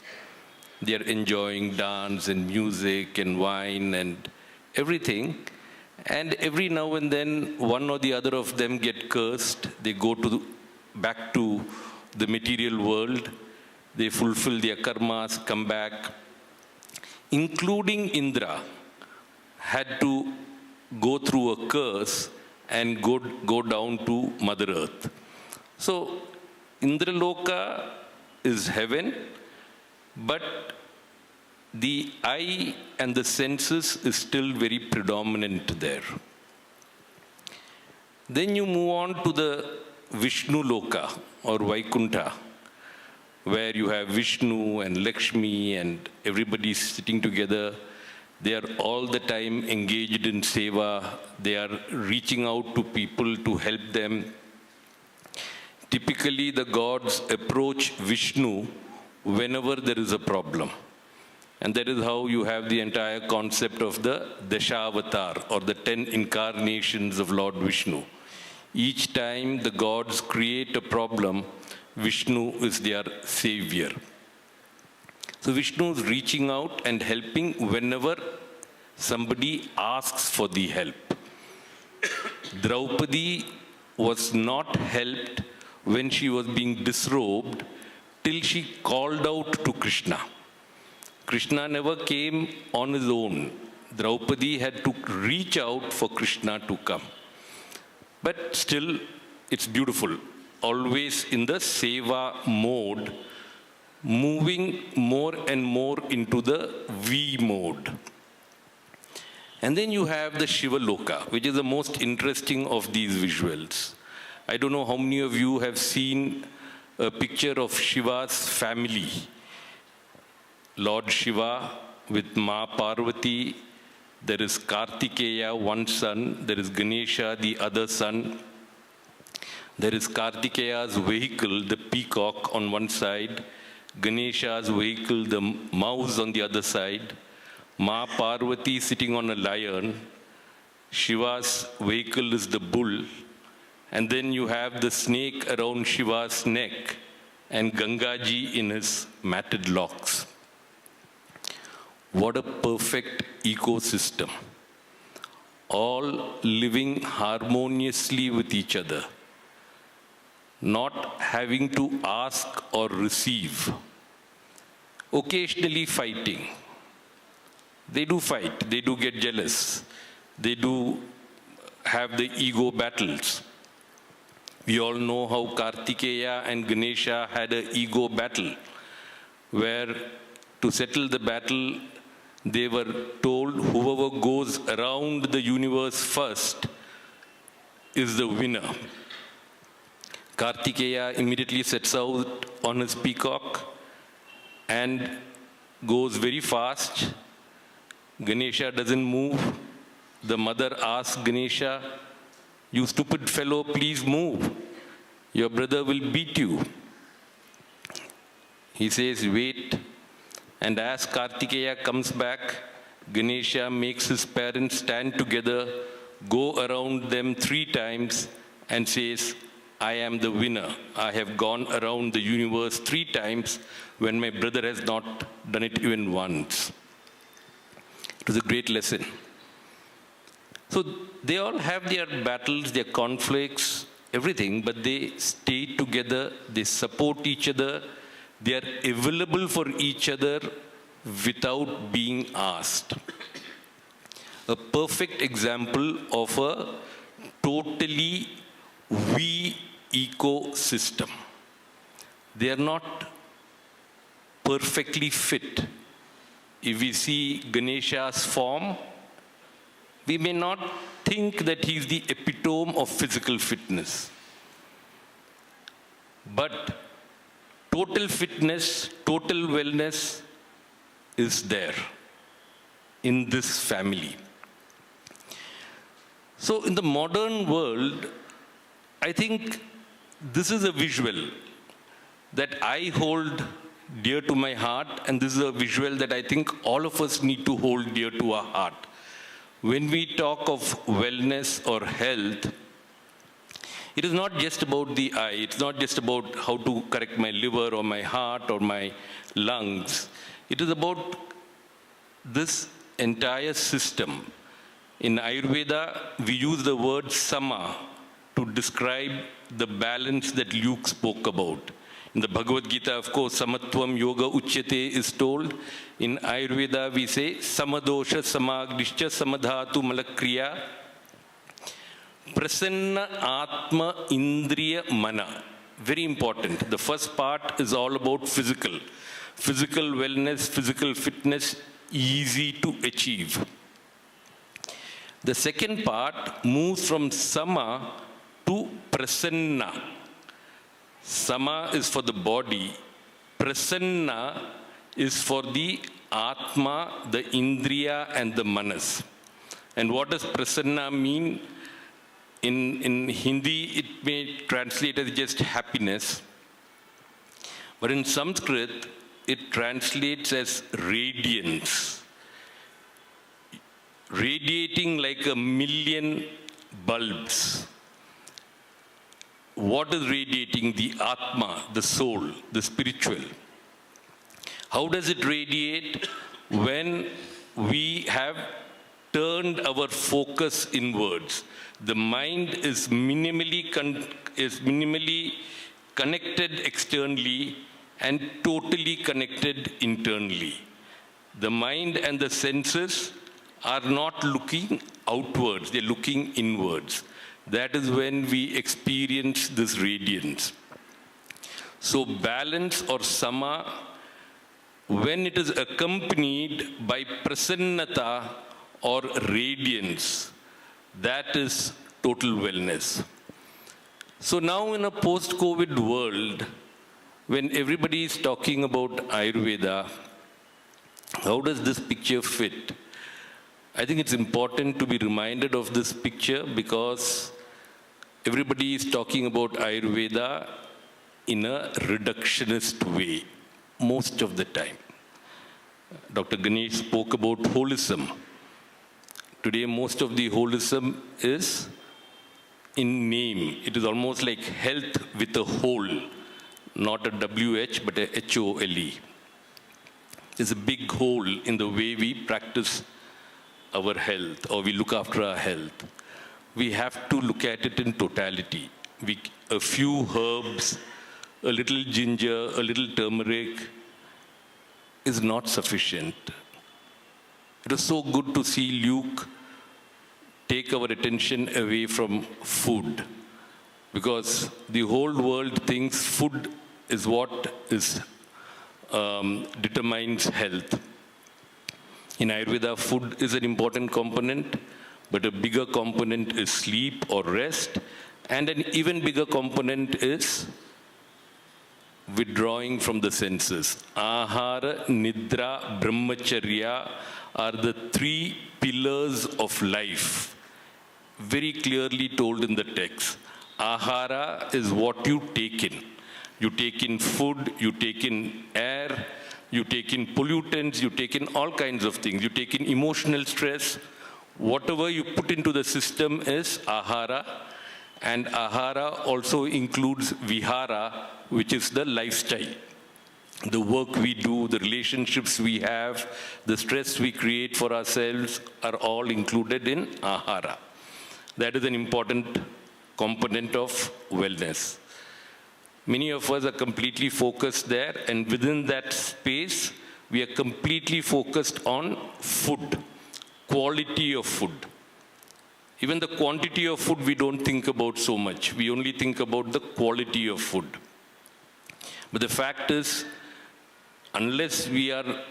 They are enjoying dance and music and wine and everything. And every now and then, one or the other of them get cursed. They go back to the material world. They fulfill their karmas, come back. Including Indra, had to go through a curse and go down to Mother Earth. So, Indra Loka is heaven, but the eye and the senses is still very predominant there. Then you move on to the Vishnu Loka or Vaikuntha, where you have Vishnu and Lakshmi and everybody sitting together. They are all the time engaged in seva. They are reaching out to people to help them. Typically, the gods approach Vishnu whenever there is a problem. And that is how you have the entire concept of the Dashavatar or the 10 incarnations of Lord Vishnu. Each time the gods create a problem, Vishnu is their savior. So Vishnu is reaching out and helping whenever somebody asks for the help. Draupadi was not helped when she was being disrobed till she called out to Krishna. Krishna never came on his own. Draupadi had to reach out for Krishna to come. But still, it's beautiful. Always in the seva mode, moving more and more into the V mode. And then you have the Shiva Loka, which is the most interesting of these visuals. I don't know how many of you have seen a picture of Shiva's family. Lord Shiva with Ma Parvati, there is Kartikeya, one son, there is Ganesha, the other son. There is Kartikeya's vehicle, the peacock on one side, Ganesha's vehicle, the mouse on the other side, Ma Parvati sitting on a lion, Shiva's vehicle is the bull, and then you have the snake around Shiva's neck and Gangaji in his matted locks. What a perfect ecosystem. All living harmoniously with each other, not having to ask or receive. Occasionally fighting. They do fight, they do get jealous, they do have the ego battles. We all know how Kartikeya and Ganesha had an ego battle, where to settle the battle, they were told whoever goes around the universe first is the winner. Kartikeya immediately sets out on his peacock and goes very fast. Ganesha doesn't move. The mother asks Ganesha, "You stupid fellow, please move. Your brother will beat you." He says, "Wait." And as Kartikeya comes back, Ganesha makes his parents stand together, go around them 3 times, and says, "I am the winner. I have gone around the universe 3 times when my brother has not done it even once." It was a great lesson. So they all have their battles, their conflicts, everything, but they stay together, they support each other, they are available for each other without being asked. A perfect example of a totally we ecosystem. They are not perfectly fit. If we see Ganesha's form, we may not think that he is the epitome of physical fitness. But total fitness, total wellness is there in this family. So in the modern world, I think this is a visual that I hold dear to my heart, and this is a visual that I think all of us need to hold dear to our heart. When we talk of wellness or health, it is not just about the eye, it's not just about how to correct my liver or my heart or my lungs. It is about this entire system. In Ayurveda, we use the word sama to describe the balance that Luke spoke about. In the Bhagavad Gita, of course, samatvam yoga uchyate is told. In Ayurveda, we say samadosha samagdishcha samadhatu malakriya prasanna atma indriya mana. Very important. The first part is all about physical. Physical wellness, physical fitness, easy to achieve. The second part moves from sama to prasanna. Sama is for the body. Prasanna is for the atma, the indriya and the manas. And what does prasanna mean? In Hindi, it may translate as just happiness. But in Sanskrit, it translates as radiance. Radiating like 1,000,000 bulbs. What is radiating? The Atma, the soul, the spiritual. How does it radiate? When we have turned our focus inwards. The mind is minimally connected externally and totally connected internally. The mind and the senses are not looking outwards, they're looking inwards. That is when we experience this radiance. So balance or sama, when it is accompanied by prasannata or radiance, that is total wellness. So now in a post-COVID world, when everybody is talking about Ayurveda, how does this picture fit? I think it's important to be reminded of this picture because everybody is talking about Ayurveda in a reductionist way, most of the time. Dr. Ganesh spoke about holism. Today, most of the holism is in name. It is almost like health with a whole, not a WH, but a HOLE. There's a big hole in the way we practice our health or we look after our health. We have to look at it in totality. A few herbs, a little ginger, a little turmeric is not sufficient. It was so good to see Luke take our attention away from food. because the whole world thinks food is what determines health. In Ayurveda, food is an important component, but a bigger component is sleep or rest, and an even bigger component is withdrawing from the senses. Ahara, Nidra, Brahmacharya are the three pillars of life, very clearly told in the text. Ahara is what you take in. You take in food, you take in air, you take in pollutants, you take in all kinds of things. You take in emotional stress. Whatever you put into the system is ahara, and ahara also includes vihara, which is the lifestyle. The work we do, the relationships we have, the stress we create for ourselves are all included in ahara. That is an important component of wellness. Many of us are completely focused there, and within that space, we are completely focused on food, quality of food. Even the quantity of food we don't think about so much. We only think about the quality of food. But the fact is, unless we are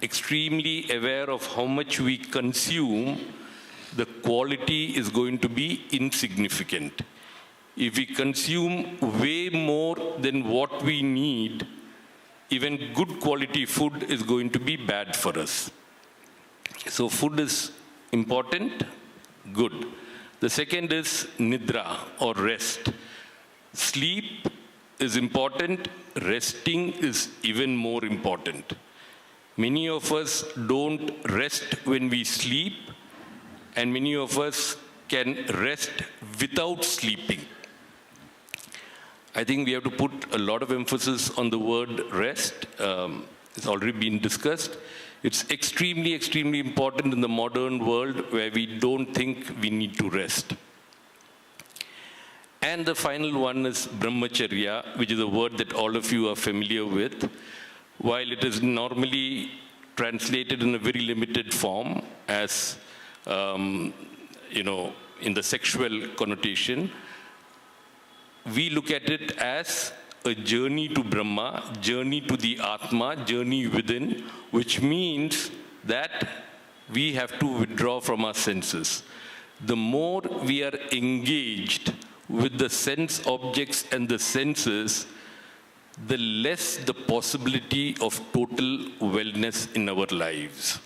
extremely aware of how much we consume, the quality is going to be insignificant. If we consume way more than what we need, even good quality food is going to be bad for us. So food is important, good. The second is nidra or rest. Sleep is important, resting is even more important. Many of us don't rest when we sleep, and many of us can rest without sleeping. I think we have to put a lot of emphasis on the word rest. It's already been discussed. It's extremely, extremely important in the modern world where we don't think we need to rest. And the final one is brahmacharya, which is a word that all of you are familiar with. While it is normally translated in a very limited form as, in the sexual connotation, we look at it as a journey to Brahma, journey to the Atma, journey within, which means that we have to withdraw from our senses. The more we are engaged with the sense objects and the senses, the less the possibility of total wellness in our lives.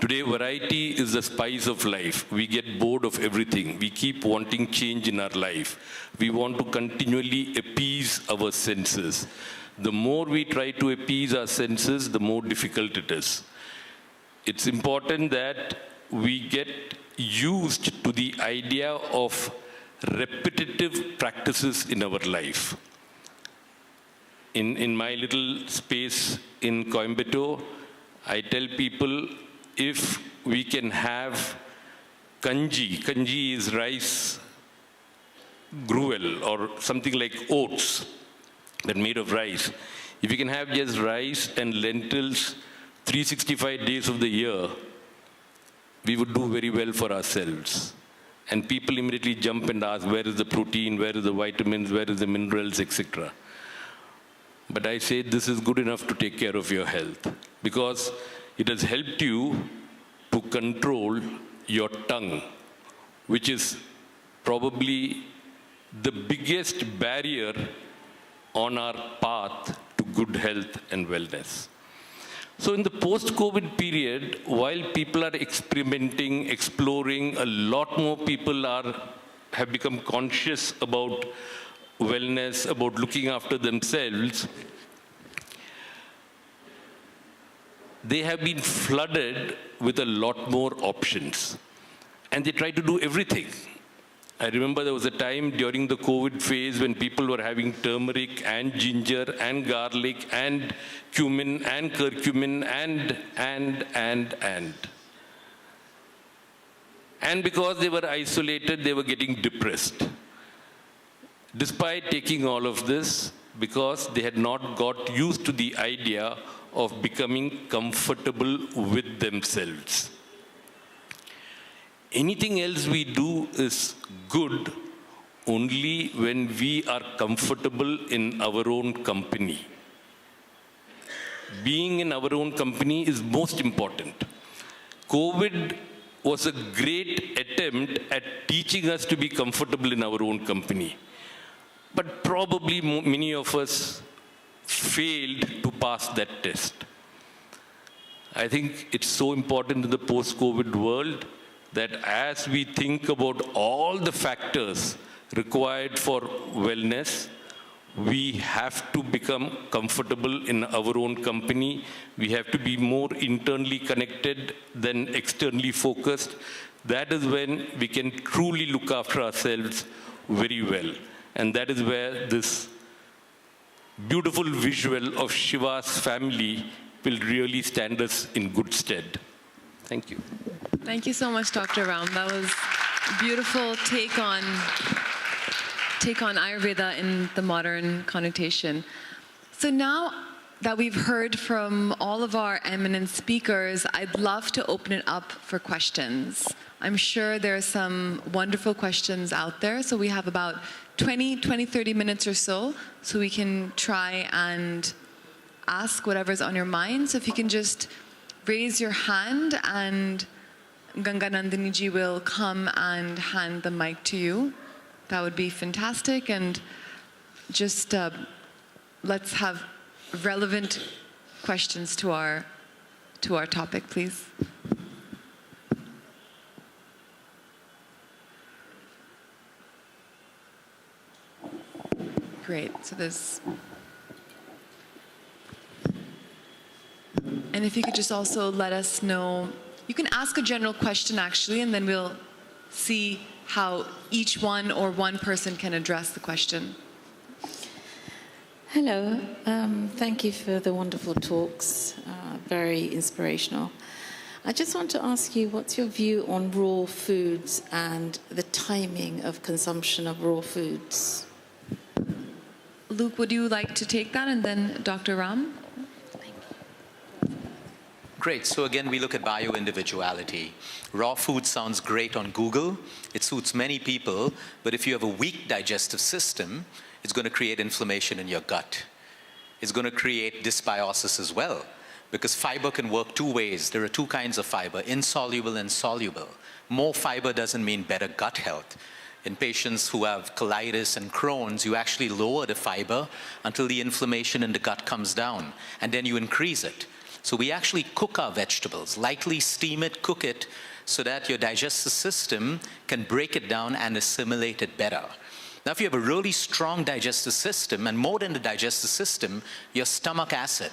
Today, variety is the spice of life. We get bored of everything. We keep wanting change in our life. We want to continually appease our senses. The more we try to appease our senses, the more difficult it is. It's important that we get used to the idea of repetitive practices in our life. In my little space in Coimbatore, I tell people, if we can have kanji is rice gruel or something like oats that made of rice. If we can have just rice and lentils 365 days of the year, we would do very well for ourselves. And people immediately jump and ask, where is the protein, where is the vitamins, where is the minerals, etc. But I say this is good enough to take care of your health, because it has helped you to control your tongue, which is probably the biggest barrier on our path to good health and wellness. So in the post-COVID period, while people are experimenting, exploring, a lot more people have become conscious about wellness, about looking after themselves. They have been flooded with a lot more options, and they try to do everything. I remember there was a time during the COVID phase when people were having turmeric and ginger and garlic and cumin and curcumin and. And because they were isolated, they were getting depressed. Despite taking all of this, because they had not got used to the idea of becoming comfortable with themselves. Anything else we do is good only when we are comfortable in our own company. Being in our own company is most important. COVID was a great attempt at teaching us to be comfortable in our own company. But probably many of us failed to pass that test. I think it's so important in the post-COVID world that as we think about all the factors required for wellness, we have to become comfortable in our own company. We have to be more internally connected than externally focused. That is when we can truly look after ourselves very well. And that is where this beautiful visual of Shiva's family will really stand us in good stead. Thank you. Thank you so much, Dr. Ram. That was a beautiful take on Ayurveda in the modern connotation. So now that we've heard from all of our eminent speakers, I'd love to open it up for questions. I'm sure there are some wonderful questions out there, so we have about 30 minutes or so we can try and ask whatever's on your mind. So if you can just raise your hand and Ganganandini ji will come and hand the mic to you. That would be fantastic. And just let's have relevant questions to our topic, please. Great. So there's... And if you could just also let us know, you can ask a general question actually, and then we'll see how each one or one person can address the question. Hello, thank you for the wonderful talks, very inspirational. I just want to ask you, what's your view on raw foods and the timing of consumption of raw foods? Luke, would you like to take that, and then Dr. Ram? Great. So again, we look at bio-individuality. Raw food sounds great on Google. It suits many people. But if you have a weak digestive system, it's going to create inflammation in your gut. It's going to create dysbiosis as well, because fiber can work two ways. There are two kinds of fiber, insoluble and soluble. More fiber doesn't mean better gut health. In patients who have colitis and Crohn's, you actually lower the fiber until the inflammation in the gut comes down, and then you increase it. So we actually cook our vegetables, lightly steam it, cook it, so that your digestive system can break it down and assimilate it better. Now, if you have a really strong digestive system, and more than the digestive system, your stomach acid.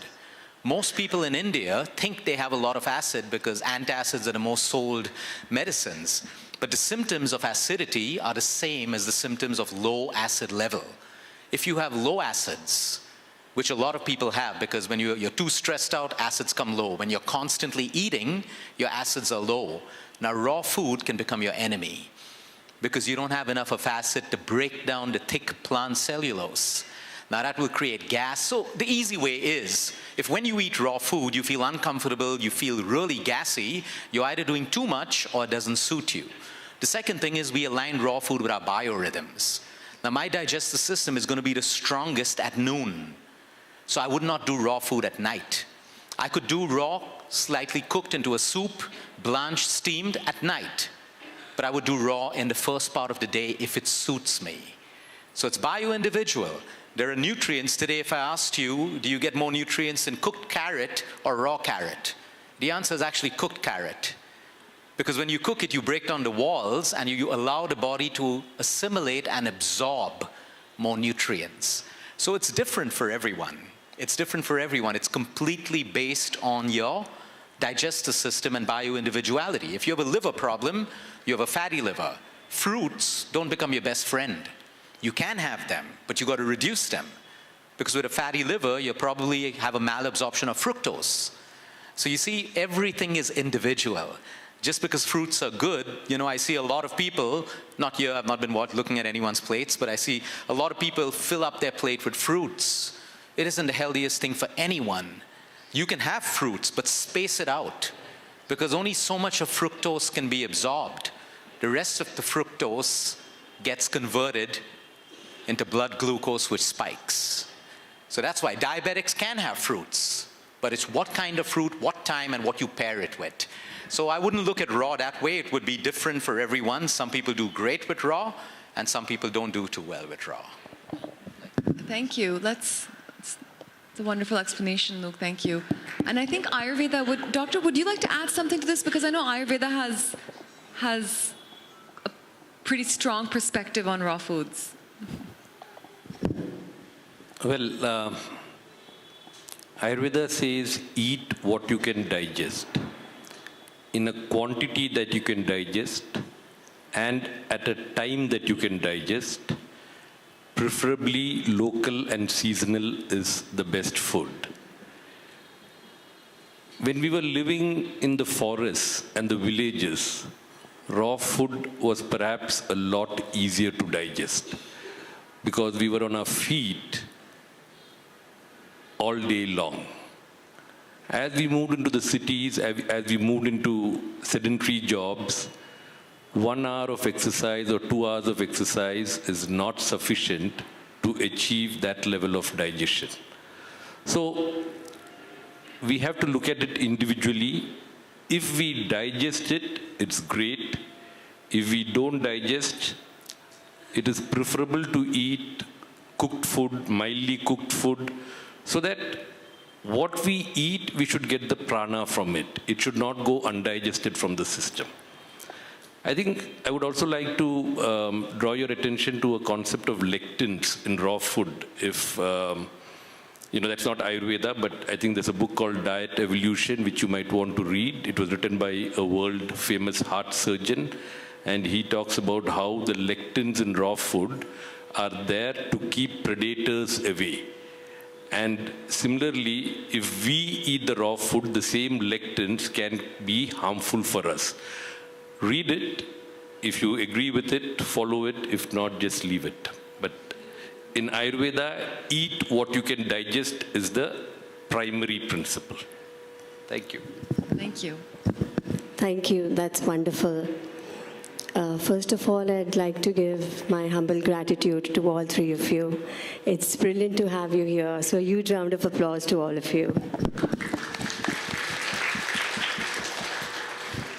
Most people in India think they have a lot of acid because antacids are the most sold medicines. But the symptoms of acidity are the same as the symptoms of low acid level. If you have low acids, which a lot of people have, because when you're too stressed out, acids come low. When you're constantly eating, your acids are low. Now, raw food can become your enemy because you don't have enough of acid to break down the thick plant cellulose. Now, that will create gas. So the easy way is, if when you eat raw food, you feel uncomfortable, you feel really gassy, you're either doing too much or it doesn't suit you. The second thing is we align raw food with our biorhythms. Now, my digestive system is going to be the strongest at noon. So I would not do raw food at night. I could do raw, slightly cooked into a soup, blanched, steamed at night. But I would do raw in the first part of the day if it suits me. So it's bio-individual. There are nutrients. Today, if I asked you, do you get more nutrients in cooked carrot or raw carrot? The answer is actually cooked carrot. Because when you cook it, you break down the walls and you allow the body to assimilate and absorb more nutrients. So it's different for everyone. It's different for everyone. It's completely based on your digestive system and bio-individuality. If you have a liver problem, you have a fatty liver. Fruits don't become your best friend. You can have them, but you got to reduce them. Because with a fatty liver, you probably have a malabsorption of fructose. So you see, everything is individual. Just because fruits are good, you know, I see a lot of people, not here, I've not been looking at anyone's plates, but I see a lot of people fill up their plate with fruits. It isn't the healthiest thing for anyone. You can have fruits, but space it out, because only so much of fructose can be absorbed. The rest of the fructose gets converted into blood glucose, which spikes. So that's why diabetics can have fruits, but it's what kind of fruit, what time, and what you pair it with. So I wouldn't look at raw that way. It would be different for everyone. Some people do great with raw, and some people don't do too well with raw. Thank you. It's a wonderful explanation, Luke. Thank you. And I think Ayurveda Doctor, would you like to add something to this? Because I know Ayurveda has a pretty strong perspective on raw foods. Well, Ayurveda says eat what you can digest in a quantity that you can digest and at a time that you can digest. Preferably local and seasonal is the best food. When we were living in the forests and the villages, raw food was perhaps a lot easier to digest because we were on our feet all day long. As we moved into the cities, as we moved into sedentary jobs, 1 hour of exercise or 2 hours of exercise is not sufficient to achieve that level of digestion. So we have to look at it individually. If we digest it, it's great. If we don't digest, it is preferable to eat cooked food, mildly cooked food, so that what we eat, we should get the prana from it. It should not go undigested from the system. I think I would also like to draw your attention to a concept of lectins in raw food. If, that's not Ayurveda, but I think there's a book called Diet Evolution, which you might want to read. It was written by a world-famous heart surgeon, and he talks about how the lectins in raw food are there to keep predators away. And similarly, if we eat the raw food, the same lectins can be harmful for us. Read it. If you agree with it, follow it. If not, just leave it. But in Ayurveda, eat what you can digest is the primary principle. Thank you. Thank you. Thank you. That's wonderful. First of all, I'd like to give my humble gratitude to all three of you. It's brilliant to have you here. So a huge round of applause to all of you.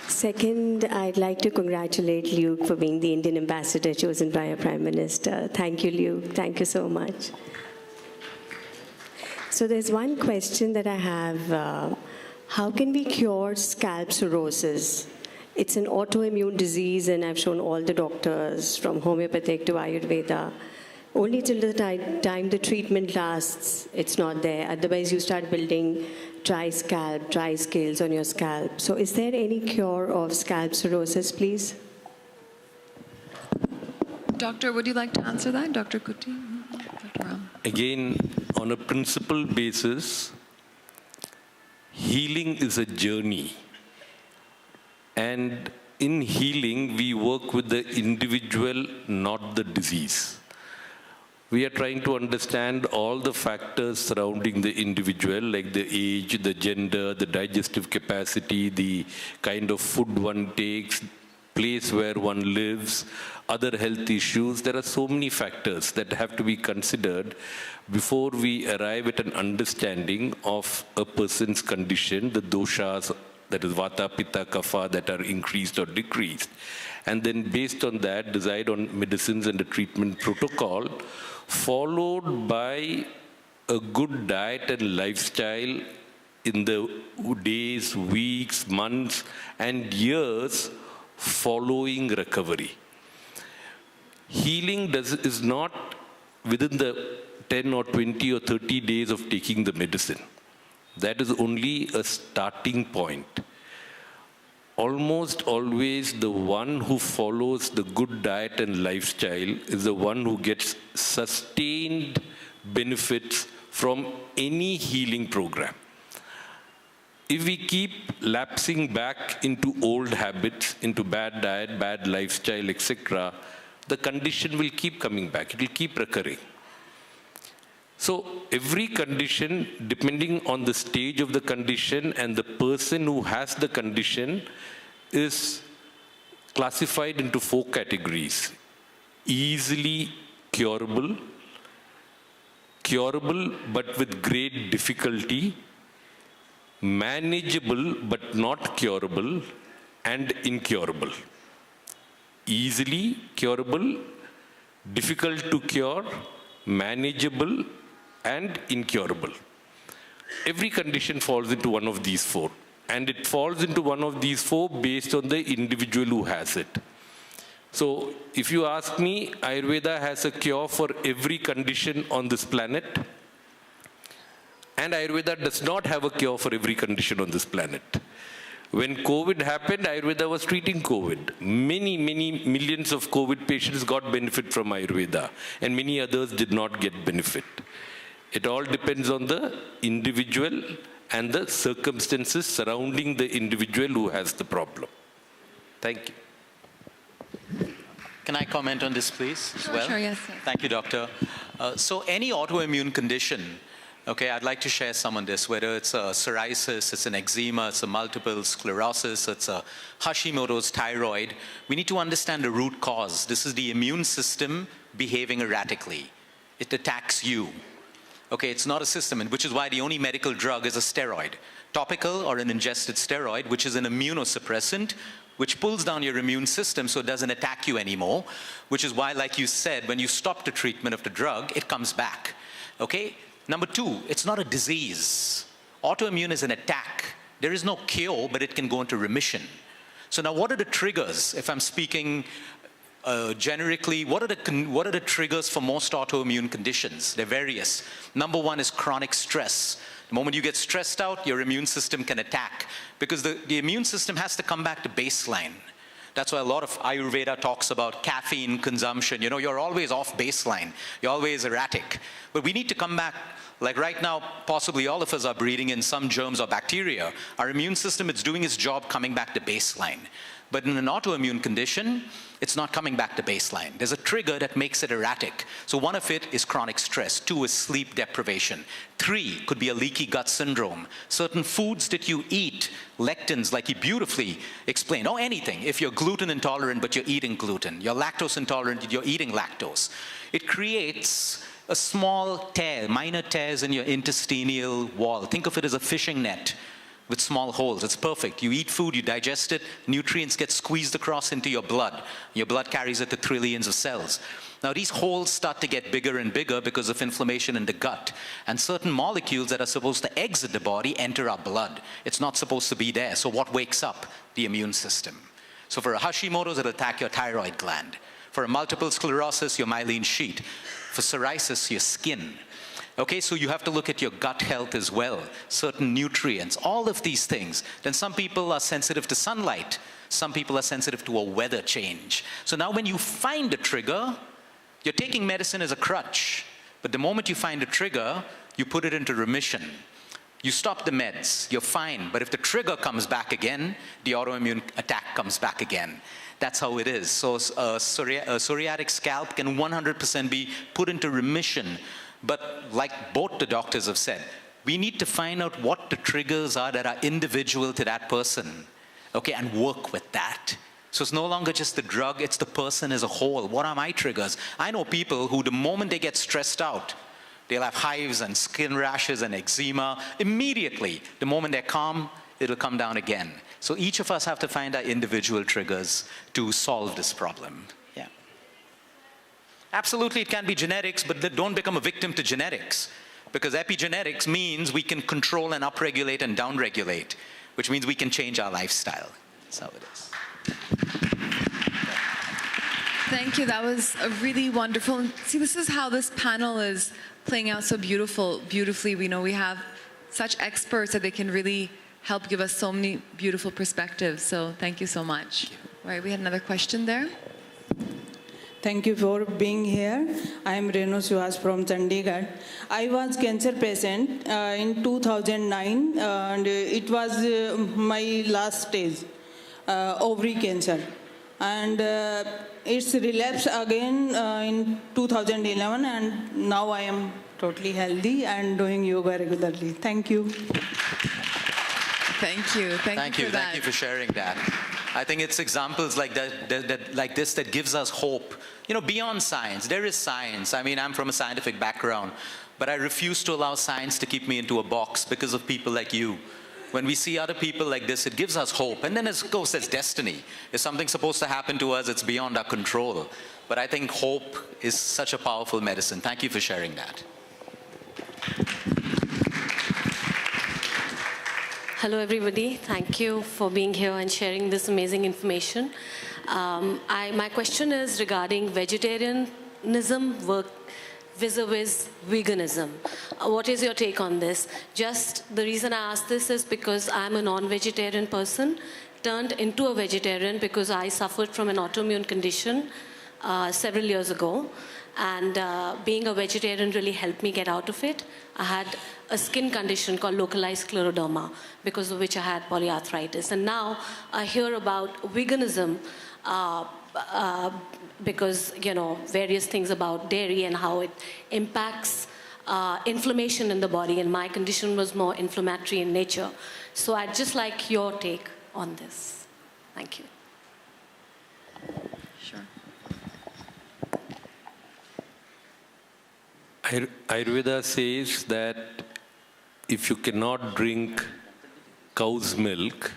Second, I'd like to congratulate Luke for being the Indian ambassador chosen by our Prime Minister. Thank you, Luke. Thank you so much. So there's one question that I have. How can we cure scalp cirrhosis? It's an autoimmune disease, and I've shown all the doctors from homeopathic to Ayurveda. Only till the time the treatment lasts, it's not there. Otherwise, you start building dry scalp, dry scales on your scalp. So is there any cure of scalp cirrhosis, please? Doctor, would you like to answer that? Dr. Coutinho? Dr. Rao. Again, on a principle basis, healing is a journey. And in healing, we work with the individual, not the disease. We are trying to understand all the factors surrounding the individual, like the age, the gender, the digestive capacity, the kind of food one takes, place where one lives, other health issues. There are so many factors that have to be considered before we arrive at an understanding of a person's condition, the doshas, that is Vata, Pitta, Kapha, that are increased or decreased. And then based on that, decide on medicines and a treatment protocol, followed by a good diet and lifestyle in the days, weeks, months, and years following recovery. Healing is not within the 10 or 20 or 30 days of taking the medicine. That is only a starting point. Almost always the one who follows the good diet and lifestyle is the one who gets sustained benefits from any healing program. If we keep lapsing back into old habits, into bad diet, bad lifestyle, etc., the condition will keep coming back. It will keep recurring. So every condition, depending on the stage of the condition and the person who has the condition, is classified into 4 categories. easily curable, curable but with great difficulty, manageable but not curable, and incurable. Easily curable, difficult to cure, manageable, and incurable. Every condition falls into one of these four. And it falls into one of these four based on the individual who has it. So if you ask me, Ayurveda has a cure for every condition on this planet. And Ayurveda does not have a cure for every condition on this planet. When COVID happened, Ayurveda was treating COVID. Many, many millions of COVID patients got benefit from Ayurveda, and many others did not get benefit. It all depends on the individual and the circumstances surrounding the individual who has the problem. Thank you. Can I comment on this, please, as well? Sure, yes. Thank you, doctor. So any autoimmune condition, okay, I'd like to share some on this, whether it's a psoriasis, it's an eczema, it's a multiple sclerosis, it's a Hashimoto's thyroid. We need to understand the root cause. This is the immune system behaving erratically. It attacks you. Okay, it's not a system, and which is why the only medical drug is a steroid. Topical or an ingested steroid, which is an immunosuppressant, which pulls down your immune system so it doesn't attack you anymore, which is why, like you said, when you stop the treatment of the drug, it comes back. Okay? Number two, it's not a disease. Autoimmune is an attack. There is no cure, but it can go into remission. So now what are the triggers? If I'm speaking generically, what are the triggers for most autoimmune conditions? They're various. Number one is chronic stress. The moment you get stressed out, your immune system can attack, because the immune system has to come back to baseline. That's why a lot of Ayurveda talks about caffeine consumption. You know, you're always off baseline. You're always erratic. But we need to come back. Like right now, possibly all of us are breathing in some germs or bacteria. Our immune system, it's doing its job coming back to baseline. But in an autoimmune condition, it's not coming back to baseline. There's a trigger that makes it erratic. So one of it is chronic stress. Two is sleep deprivation. Three could be a leaky gut syndrome. Certain foods that you eat, lectins, like he beautifully explained, or anything. If you're gluten intolerant, but you're eating gluten. You're lactose intolerant, you're eating lactose. It creates a small tear, minor tears in your intestinal wall. Think of it as a fishing net with small holes. It's perfect. You eat food, you digest it, nutrients get squeezed across into your blood. Your blood carries it to trillions of cells. Now these holes start to get bigger and bigger because of inflammation in the gut. And certain molecules that are supposed to exit the body enter our blood. It's not supposed to be there. So what wakes up? The immune system. So for a Hashimoto's, it'll attack your thyroid gland. For a multiple sclerosis, your myelin sheath. For psoriasis, your skin. Okay, so you have to look at your gut health as well, certain nutrients, all of these things. Then some people are sensitive to sunlight. Some people are sensitive to a weather change. So now when you find a trigger, you're taking medicine as a crutch. But the moment you find a trigger, you put it into remission. You stop the meds, you're fine. But if the trigger comes back again, the autoimmune attack comes back again. That's how it is. So a psoriatic scalp can 100% be put into remission. But like both the doctors have said, we need to find out what the triggers are that are individual to that person, okay, and work with that. So it's no longer just the drug, it's the person as a whole. What are my triggers? I know people who the moment they get stressed out, they'll have hives and skin rashes and eczema. Immediately, the moment they're calm, it'll come down again. So each of us have to find our individual triggers to solve this problem. Absolutely, it can be genetics, but don't become a victim to genetics. Because epigenetics means we can control and upregulate and downregulate, which means we can change our lifestyle. That's how it is. Thank you. That was a really wonderful. See, this is how this panel is playing out so beautifully. We know we have such experts that they can really help give us so many beautiful perspectives. So thank you so much. All right, we had another question there. Thank you for being here. I am Renu Suhas from Chandigarh. I was cancer patient in 2009, and it was my last stage, ovary cancer. And it's relapsed again in 2011, and now I am totally healthy and doing yoga regularly. Thank you. Thank you. Thank you for that. Thank you for sharing that. I think it's examples like that, like this that gives us hope beyond science. There is science. I mean, I'm from a scientific background, but I refuse to allow science to keep me into a box because of people like you. When we see other people like this, it gives us hope. And then, of course, there's destiny. If something's supposed to happen to us, it's beyond our control. But I think hope is such a powerful medicine. Thank you for sharing that. Hello, everybody. Thank you for being here and sharing this amazing information. My question is regarding vegetarianism vis-a-vis veganism. What is your take on this? Just the reason I ask this is because I'm a non-vegetarian person, turned into a vegetarian because I suffered from an autoimmune condition several years ago. And being a vegetarian really helped me get out of it. I had a skin condition called localized scleroderma, because of which I had polyarthritis. And now I hear about veganism because, various things about dairy and how it impacts inflammation in the body. And my condition was more inflammatory in nature. So I'd just like your take on this. Thank you. Sure. Ayurveda says that if you cannot drink cow's milk,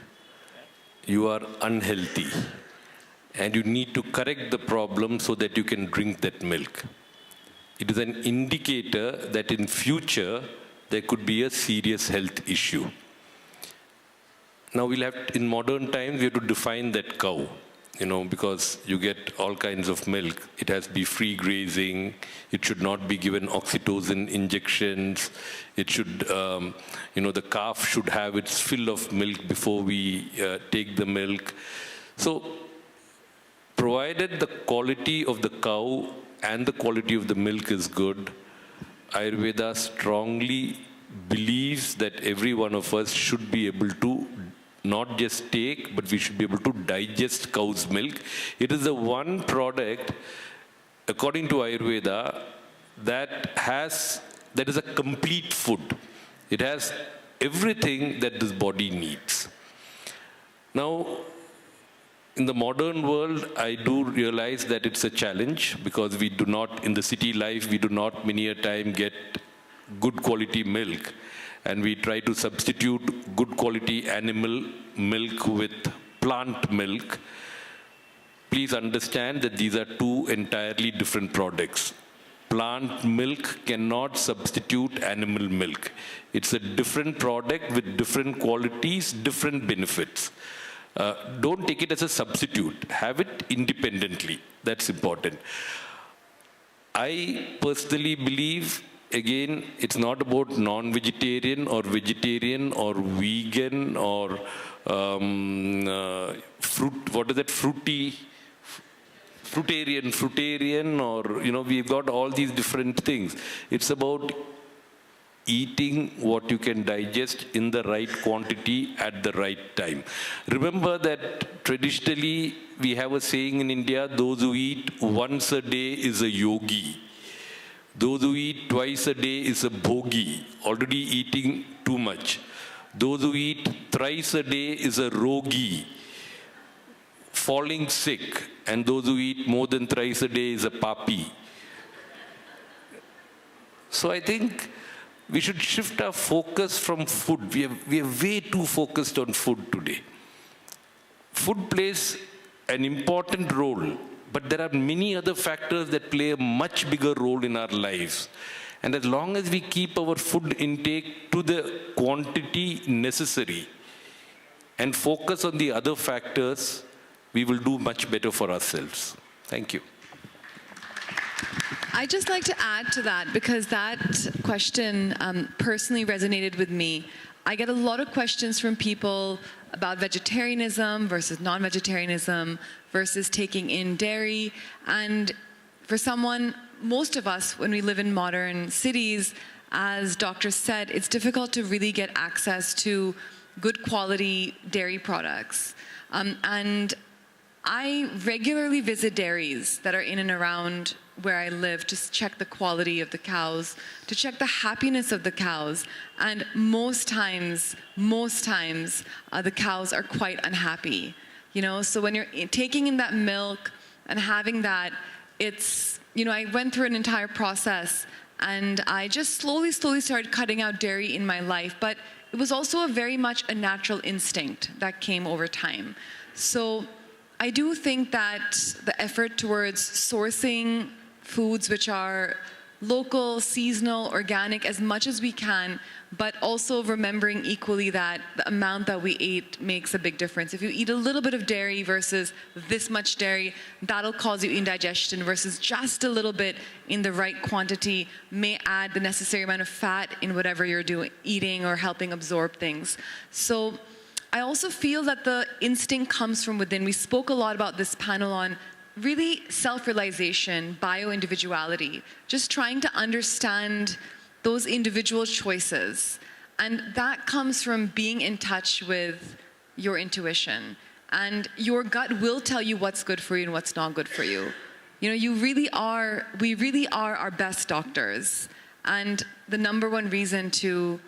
you are unhealthy. And you need to correct the problem so that you can drink that milk. It is an indicator that in future, there could be a serious health issue. Now in modern times, we have to define that cow. Because you get all kinds of milk. It has to be free grazing. It should not be given oxytocin injections. It should, the calf should have its fill of milk before we take the milk. So, provided the quality of the cow and the quality of the milk is good, Ayurveda strongly believes that every one of us should be able to not just take, but we should be able to digest cow's milk. It is the one product, according to Ayurveda, that is a complete food. It has everything that this body needs. Now, in the modern world, I do realize that it's a challenge because we do not, in the city life, we do not many a time get good quality milk. And we try to substitute good quality animal milk with plant milk. Please understand that these are two entirely different products. Plant milk cannot substitute animal milk. It's a different product with different qualities, different benefits. Don't take it as a substitute. Have it independently. That's important. I personally believe, again, it's not about non-vegetarian or vegetarian or vegan or fruitarian, or, we've got all these different things. It's about eating what you can digest in the right quantity at the right time. Remember that traditionally we have a saying in India, those who eat once a day is a yogi. Those who eat twice a day is a bhogi, already eating too much. Those who eat thrice a day is a rogi, falling sick. And those who eat more than thrice a day is a papi. So I think we should shift our focus from food. We are way too focused on food today. Food plays an important role, but there are many other factors that play a much bigger role in our lives. And as long as we keep our food intake to the quantity necessary and focus on the other factors, we will do much better for ourselves. Thank you. I'd just like to add to that, because that question personally resonated with me. I get a lot of questions from people about vegetarianism versus non-vegetarianism versus taking in dairy. And for someone, most of us, when we live in modern cities, as doctors said, it's difficult to really get access to good quality dairy products. And I regularly visit dairies that are in and around where I live to check the quality of the cows, to check the happiness of the cows. And most times, the cows are quite unhappy. So when you're taking in that milk and having that I went through an entire process, and I just slowly started cutting out dairy in my life. But it was also very much a natural instinct that came over time. So I do think that the effort towards sourcing foods which are local, seasonal, organic, as much as we can, but also remembering equally that the amount that we eat makes a big difference. If you eat a little bit of dairy versus this much dairy, that'll cause you indigestion, versus just a little bit in the right quantity may add the necessary amount of fat in whatever you're eating or helping absorb things. So I also feel that the instinct comes from within. We spoke a lot about this panel on really self-realization, bio-individuality, just trying to understand those individual choices. And that comes from being in touch with your intuition. And your gut will tell you what's good for you and what's not good for you. We really are our best doctors. And the number one reason to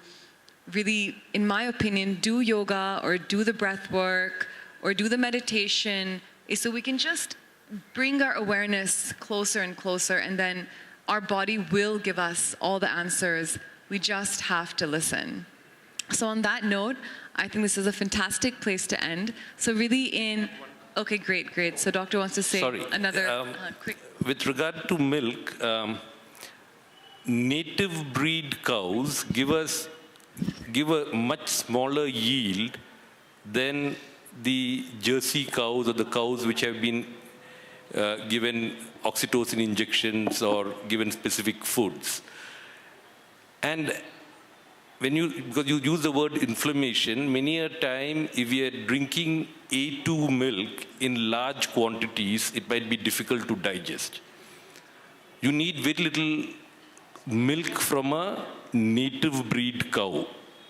really, in my opinion, do yoga or do the breath work or do the meditation is so we can just bring our awareness closer and closer, and then our body will give us all the answers. We just have to listen. So on that note, I think this is a fantastic place to end. So really okay, great. So doctor wants to say another quick. With regard to milk, native breed cows give a much smaller yield than the Jersey cows or the cows which have been given oxytocin injections or given specific foods. And because you use the word inflammation, many a time if we are drinking A2 milk in large quantities, it might be difficult to digest. You need very little milk from a native breed cow.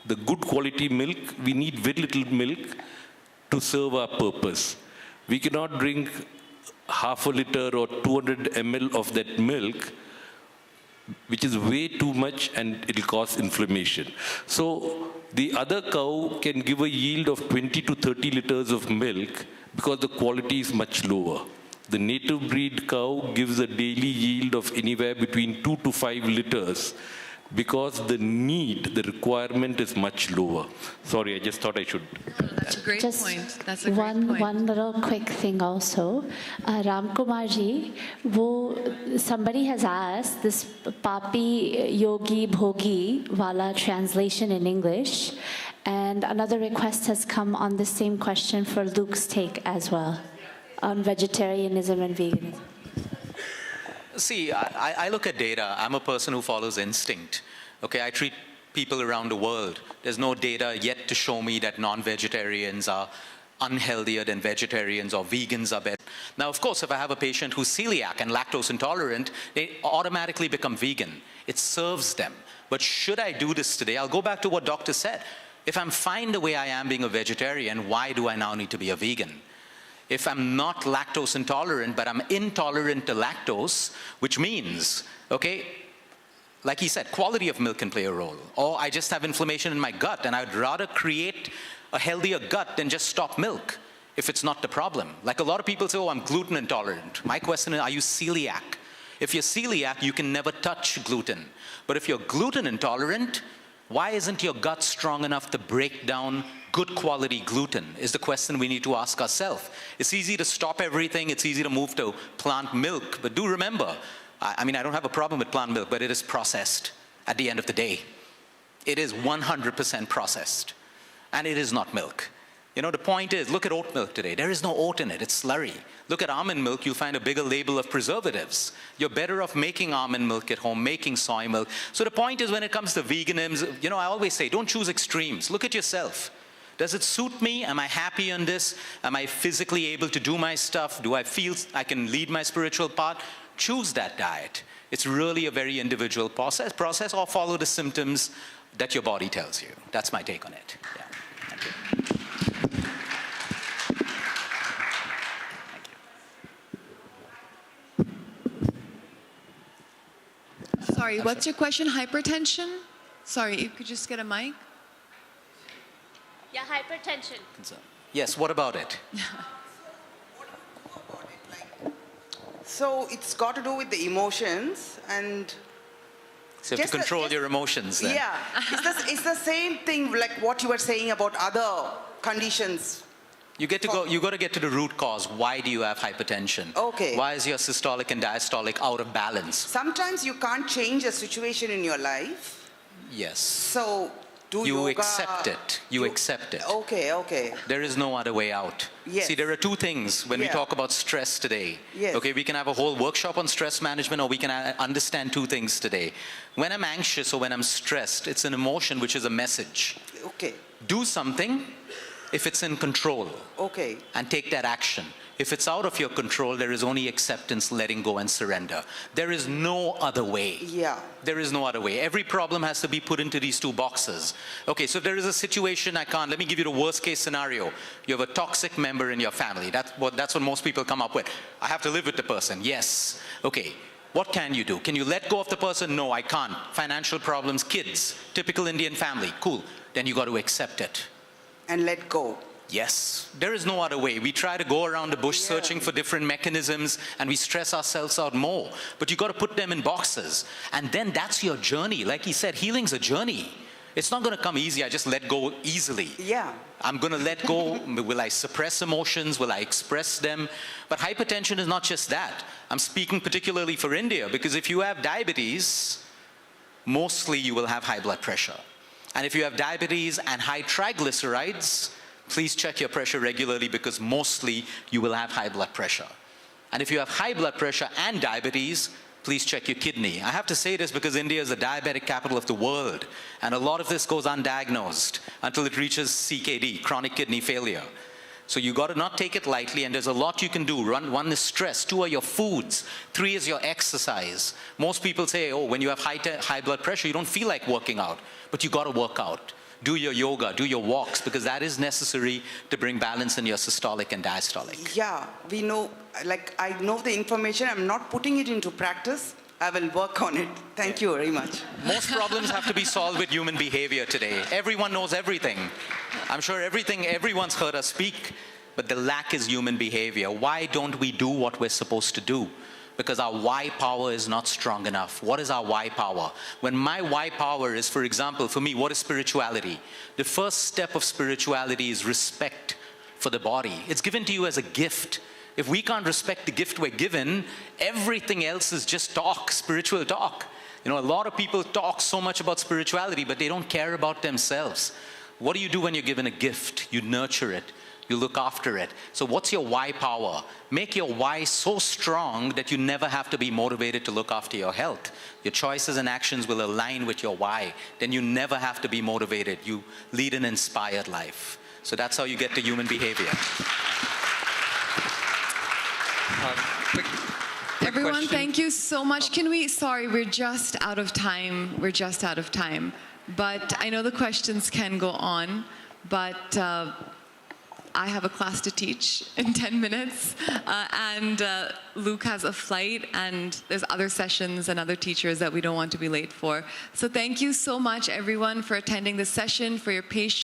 The good quality milk, we need very little milk to serve our purpose. We cannot drink half a liter or 200 ml of that milk, which is way too much, and it'll cause inflammation. So the other cow can give a yield of 20 to 30 liters of milk because the quality is much lower. The native breed cow gives a daily yield of anywhere between 2 to 5 liters because the requirement is much lower. Sorry, I just thought I should. That's a great point. That's a great point. One little quick thing also. Ramkumar ji, somebody has asked this Papi Yogi Bhogi Wala translation in English, and another request has come on the same question for Luke's take as well, on vegetarianism and veganism. See, I look at data. I'm a person who follows instinct. Okay, I treat people around the world. There's no data yet to show me that non-vegetarians are unhealthier than vegetarians or vegans are better. Now, of course, if I have a patient who's celiac and lactose intolerant, they automatically become vegan. It serves them. But should I do this today? I'll go back to what doctor said. If I'm fine the way I am being a vegetarian, why do I now need to be a vegan? If I'm not lactose intolerant, but I'm intolerant to lactose, which means, okay, like he said, quality of milk can play a role. Or I just have inflammation in my gut, and I'd rather create a healthier gut than just stop milk if it's not the problem. Like a lot of people say, oh, I'm gluten intolerant. My question is, are you celiac? If you're celiac, you can never touch gluten. But if you're gluten intolerant, why isn't your gut strong enough to break down good quality gluten is the question we need to ask ourselves. It's easy to stop everything. It's easy to move to plant milk. But do remember, I mean, I don't have a problem with plant milk, but it is processed at the end of the day. It is 100% processed. And it is not milk. You know, the point is, look at oat milk today. There is no oat in it. It's slurry. Look at almond milk. You'll find a bigger label of preservatives. You're better off making almond milk at home, making soy milk. So the point is, when it comes to veganism, you know, I always say, don't choose extremes. Look at yourself. Does it suit me? Am I happy on this? Am I physically able to do my stuff? Do I feel I can lead my spiritual path? Choose that diet. It's really a very individual process, or follow the symptoms that your body tells you. That's my take on it. Yeah. Thank you. Sorry, what's your question? Hypertension? Sorry, you could just get a mic? Yeah, hypertension. Yes, what about it? So it's got to do with the emotions and... So you have to control your emotions then. Yeah. It's the same thing like what you were saying about other conditions. You got to get to the root cause. Why do you have hypertension? Okay. Why is your systolic and diastolic out of balance? Sometimes you can't change a situation in your life. Yes. So do you yoga. accept it. You accept it. Okay. There is no other way out. Yes. See, there are two things when we talk about stress today. Yes. Okay, we can have a whole workshop on stress management, or we can understand two things today. When I'm anxious or when I'm stressed, it's an emotion which is a message. Okay. Do something if it's in control. Okay. And take that action. If it's out of your control, there is only acceptance, letting go, and surrender. There is no other way. Yeah. There is no other way. Every problem has to be put into these two boxes. Okay, so if there is a situation let me give you the worst case scenario. You have a toxic member in your family. That's what most people come up with. I have to live with the person. Yes. Okay. What can you do? Can you let go of the person? No, I can't. Financial problems, kids, typical Indian family. Cool. Then you got to accept it. And let go. Yes, there is no other way. We try to go around the bush searching for different mechanisms, and we stress ourselves out more. But you got to put them in boxes. And then that's your journey. Like he said, healing's a journey. It's not going to come easy. I just let go easily. Yeah. I'm going to let go. Will I suppress emotions? Will I express them? But hypertension is not just that. I'm speaking particularly for India, because if you have diabetes, mostly you will have high blood pressure. And if you have diabetes and high triglycerides, please check your pressure regularly, because mostly you will have high blood pressure. And if you have high blood pressure and diabetes, please check your kidney. I have to say this because India is the diabetic capital of the world, and a lot of this goes undiagnosed until it reaches CKD, chronic kidney failure. So you got to not take it lightly, and there's a lot you can do. One is stress, 2 are your foods, 3 is your exercise. Most people say, oh, when you have high blood pressure, you don't feel like working out, but you got to work out. Do your yoga, do your walks, because that is necessary to bring balance in your systolic and diastolic. Yeah, we know, I know the information, I'm not putting it into practice. I will work on it. Thank you very much. Most problems have to be solved with human behavior today. Everyone knows everything. I'm sure everyone's heard us speak, but the lack is human behavior. Why don't we do what we're supposed to do? Because our why power is not strong enough. What is our why power? When my why power is, for example, for me, what is spirituality? The first step of spirituality is respect for the body. It's given to you as a gift. If we can't respect the gift we're given, everything else is just talk, spiritual talk. You know, a lot of people talk so much about spirituality, but they don't care about themselves. What do you do when you're given a gift? You nurture it. You look after it. So what's your why power? Make your why so strong that you never have to be motivated to look after your health. Your choices and actions will align with your why. Then you never have to be motivated. You lead an inspired life. So that's how you get to human behavior. Quick Everyone, question. Thank you so much. Sorry, we're just out of time. But I know the questions can go on, but I have a class to teach in 10 minutes, and Luke has a flight, and there's other sessions and other teachers that we don't want to be late for. So thank you so much, everyone, for attending this session, for your patience.